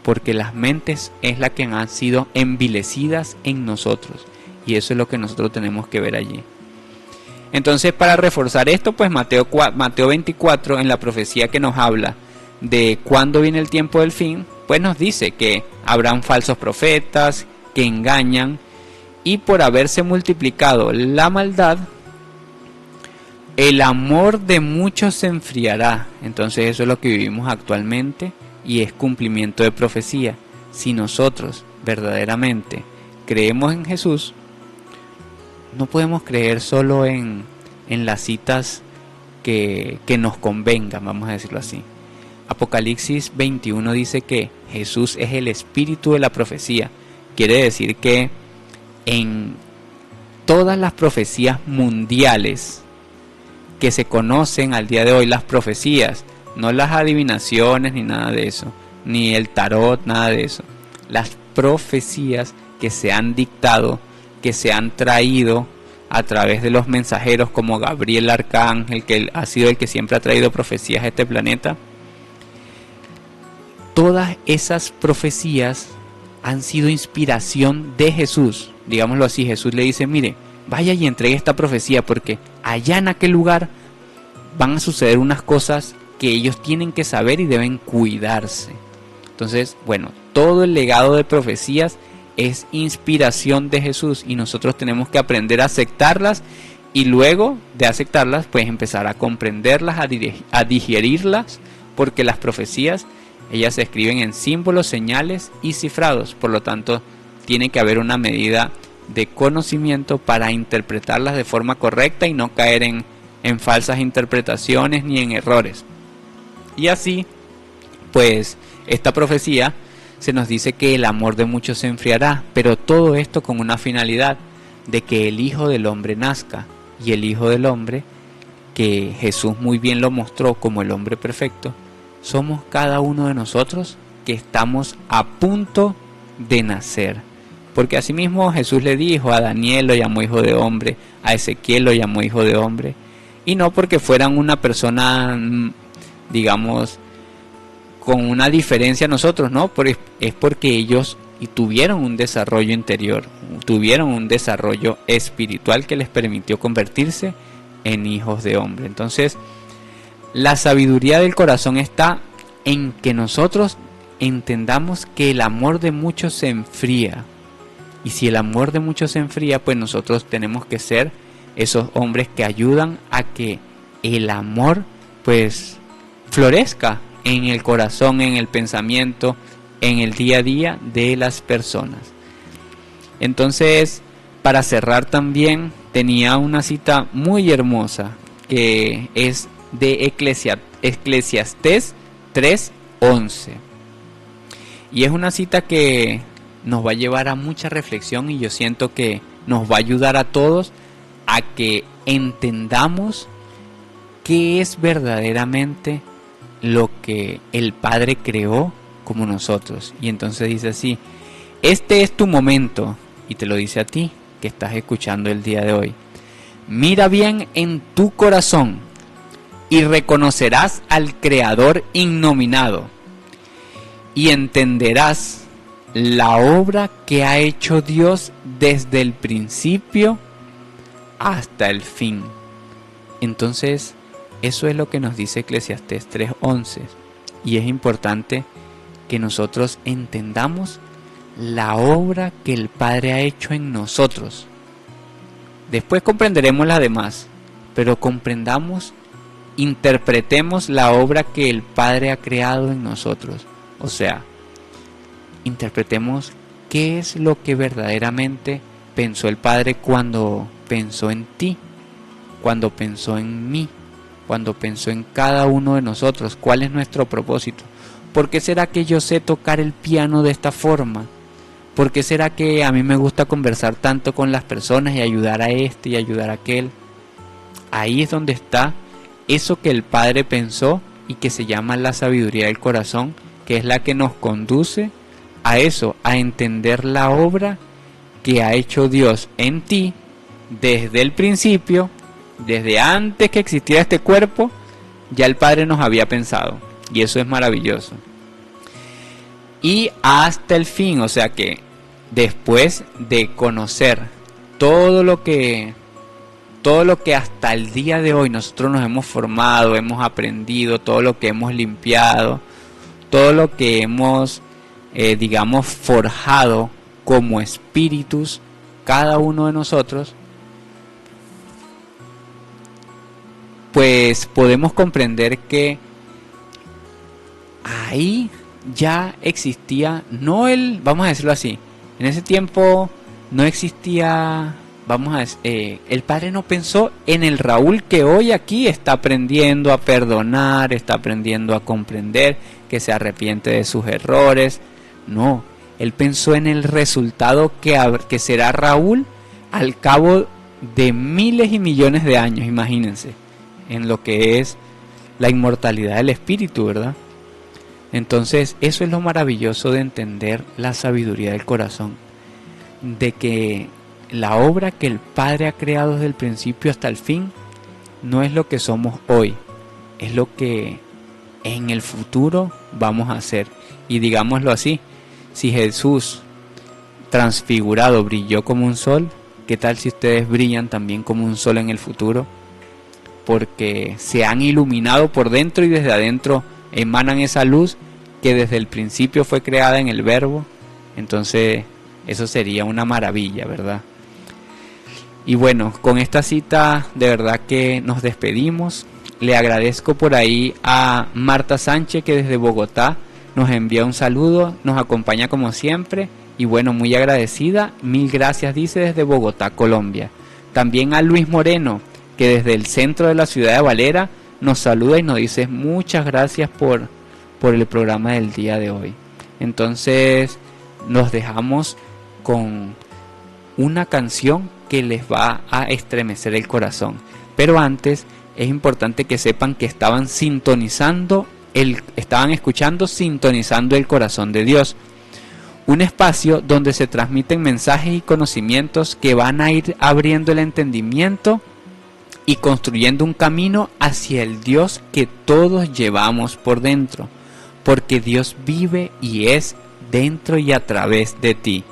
Speaker 2: Porque las mentes es la que han sido envilecidas en nosotros. Y eso es lo que nosotros tenemos que ver allí. Entonces, para reforzar esto, pues Mateo 24, en la profecía que nos habla de cuándo viene el tiempo del fin, pues nos dice que habrán falsos profetas que engañan, y por haberse multiplicado la maldad, el amor de muchos se enfriará. Entonces eso es lo que vivimos actualmente y es cumplimiento de profecía. Si nosotros verdaderamente creemos en Jesús, no podemos creer solo en las citas que nos convengan, vamos a decirlo así. Apocalipsis 21 dice que Jesús es el espíritu de la profecía. Quiere decir que en todas las profecías mundiales que se conocen al día de hoy, las profecías, no las adivinaciones ni nada de eso, ni el tarot, nada de eso. Las profecías que se han dictado, que se han traído a través de los mensajeros como Gabriel Arcángel, que ha sido el que siempre ha traído profecías a este planeta. Todas esas profecías han sido inspiración de Jesús. Digámoslo así, Jesús le dice, mire, vaya y entregue esta profecía porque allá en aquel lugar van a suceder unas cosas que ellos tienen que saber y deben cuidarse. Entonces, bueno, todo el legado de profecías es inspiración de Jesús y nosotros tenemos que aprender a aceptarlas y luego de aceptarlas, pues empezar a comprenderlas, a digerirlas, porque las profecías, ellas se escriben en símbolos, señales y cifrados, por lo tanto, tiene que haber una medida de conocimiento para interpretarlas de forma correcta y no caer en falsas interpretaciones ni en errores. Y así, pues, esta profecía se nos dice que el amor de muchos se enfriará, pero todo esto con una finalidad de que el Hijo del Hombre nazca. Y el Hijo del Hombre, que Jesús muy bien lo mostró como el hombre perfecto, somos cada uno de nosotros que estamos a punto de nacer. Porque asimismo Jesús le dijo, a Daniel lo llamó hijo de hombre, a Ezequiel lo llamó hijo de hombre, y no porque fueran una persona, digamos, con una diferencia a nosotros, no, es porque ellos tuvieron un desarrollo interior, tuvieron un desarrollo espiritual que les permitió convertirse en hijos de hombre. Entonces, la sabiduría del corazón está en que nosotros entendamos que el amor de muchos se enfría. Y si el amor de muchos se enfría, pues nosotros tenemos que ser esos hombres que ayudan a que el amor pues florezca en el corazón, en el pensamiento, en el día a día de las personas. Entonces, para cerrar también, tenía una cita muy hermosa que es de Eclesiastés 3:11. Y es una cita que nos va a llevar a mucha reflexión y yo siento que nos va a ayudar a todos a que entendamos qué es verdaderamente lo que el Padre creó como nosotros. Y entonces dice así: este es tu momento, y te lo dice a ti que estás escuchando el día de hoy. Mira bien en tu corazón y reconocerás al Creador innominado y entenderás la obra que ha hecho Dios desde el principio hasta el fin. Entonces, eso es lo que nos dice Eclesiastés 3:11. Y es importante que nosotros entendamos la obra que el Padre ha hecho en nosotros. Después comprenderemos las demás, pero comprendamos, interpretemos la obra que el Padre ha creado en nosotros. O sea, interpretemos qué es lo que verdaderamente pensó el Padre cuando pensó en ti, cuando pensó en mí, cuando pensó en cada uno de nosotros. ¿Cuál es nuestro propósito? ¿Por qué será que yo sé tocar el piano de esta forma? ¿Por qué será que a mí me gusta conversar tanto con las personas y ayudar a este y ayudar a aquel? Ahí es donde está eso que el Padre pensó y que se llama la sabiduría del corazón, que es la que nos conduce a eso, a entender la obra que ha hecho Dios en ti desde el principio, desde antes que existiera este cuerpo. Ya el Padre nos había pensado, y eso es maravilloso. Y hasta el fin, o sea que después de conocer todo lo que hasta el día de hoy nosotros nos hemos formado, hemos aprendido, todo lo que hemos limpiado, todo lo que hemos digamos forjado como espíritus, cada uno de nosotros, pues podemos comprender que ahí ya existía, no el, vamos a decirlo así, en ese tiempo no existía, el Padre no pensó en el Raúl que hoy aquí está aprendiendo a perdonar, está aprendiendo a comprender, que se arrepiente de sus errores. No, Él pensó en el resultado que será Raúl al cabo de miles y millones de años, imagínense, en lo que es la inmortalidad del espíritu, ¿verdad? Entonces, eso es lo maravilloso de entender la sabiduría del corazón, de que la obra que el Padre ha creado desde el principio hasta el fin no es lo que somos hoy, es lo que en el futuro vamos a hacer. Y digámoslo así, si Jesús transfigurado brilló como un sol, ¿qué tal si ustedes brillan también como un sol en el futuro? Porque se han iluminado por dentro y desde adentro emanan esa luz que desde el principio fue creada en el Verbo. Entonces eso sería una maravilla, ¿verdad? Y bueno, con esta cita de verdad que nos despedimos. Le agradezco por ahí a Marta Sánchez, que desde Bogotá nos envía un saludo, nos acompaña como siempre. Y bueno, muy agradecida, mil gracias, dice, desde Bogotá, Colombia. También a Luis Moreno, que desde el centro de la ciudad de Valera nos saluda y nos dice muchas gracias por el programa del día de hoy. Entonces nos dejamos con una canción que les va a estremecer el corazón. Pero antes es importante que sepan que estaban escuchando Sintonizando el Corazón de Dios, un espacio donde se transmiten mensajes y conocimientos que van a ir abriendo el entendimiento y construyendo un camino hacia el Dios que todos llevamos por dentro, porque Dios vive y es dentro y a través de ti.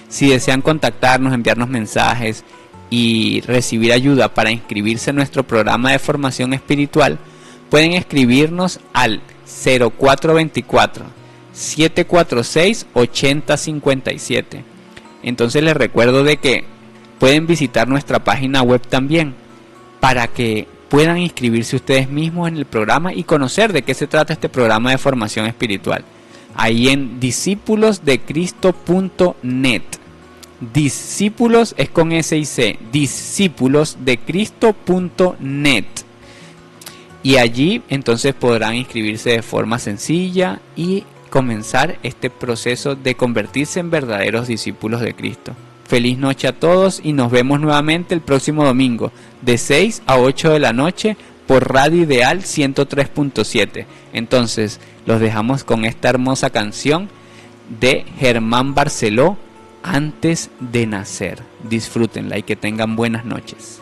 Speaker 2: Si desean contactarnos, enviarnos mensajes y recibir ayuda para inscribirse en nuestro programa de formación espiritual, pueden escribirnos al 0424-746-8057. Entonces les recuerdo de que pueden visitar nuestra página web también para que puedan inscribirse ustedes mismos en el programa y conocer de qué se trata este programa de formación espiritual. Ahí en discípulosdecristo.net. Discípulos es con S y C, discípulosdecristo.net. Y allí entonces podrán inscribirse de forma sencilla y comenzar este proceso de convertirse en verdaderos discípulos de Cristo. Feliz noche a todos y nos vemos nuevamente el próximo domingo de 6 a 8 de la noche por Radio Ideal 103.7. Entonces los dejamos con esta hermosa canción de Germán Barceló, Antes de Nacer. Disfrútenla y que tengan buenas noches.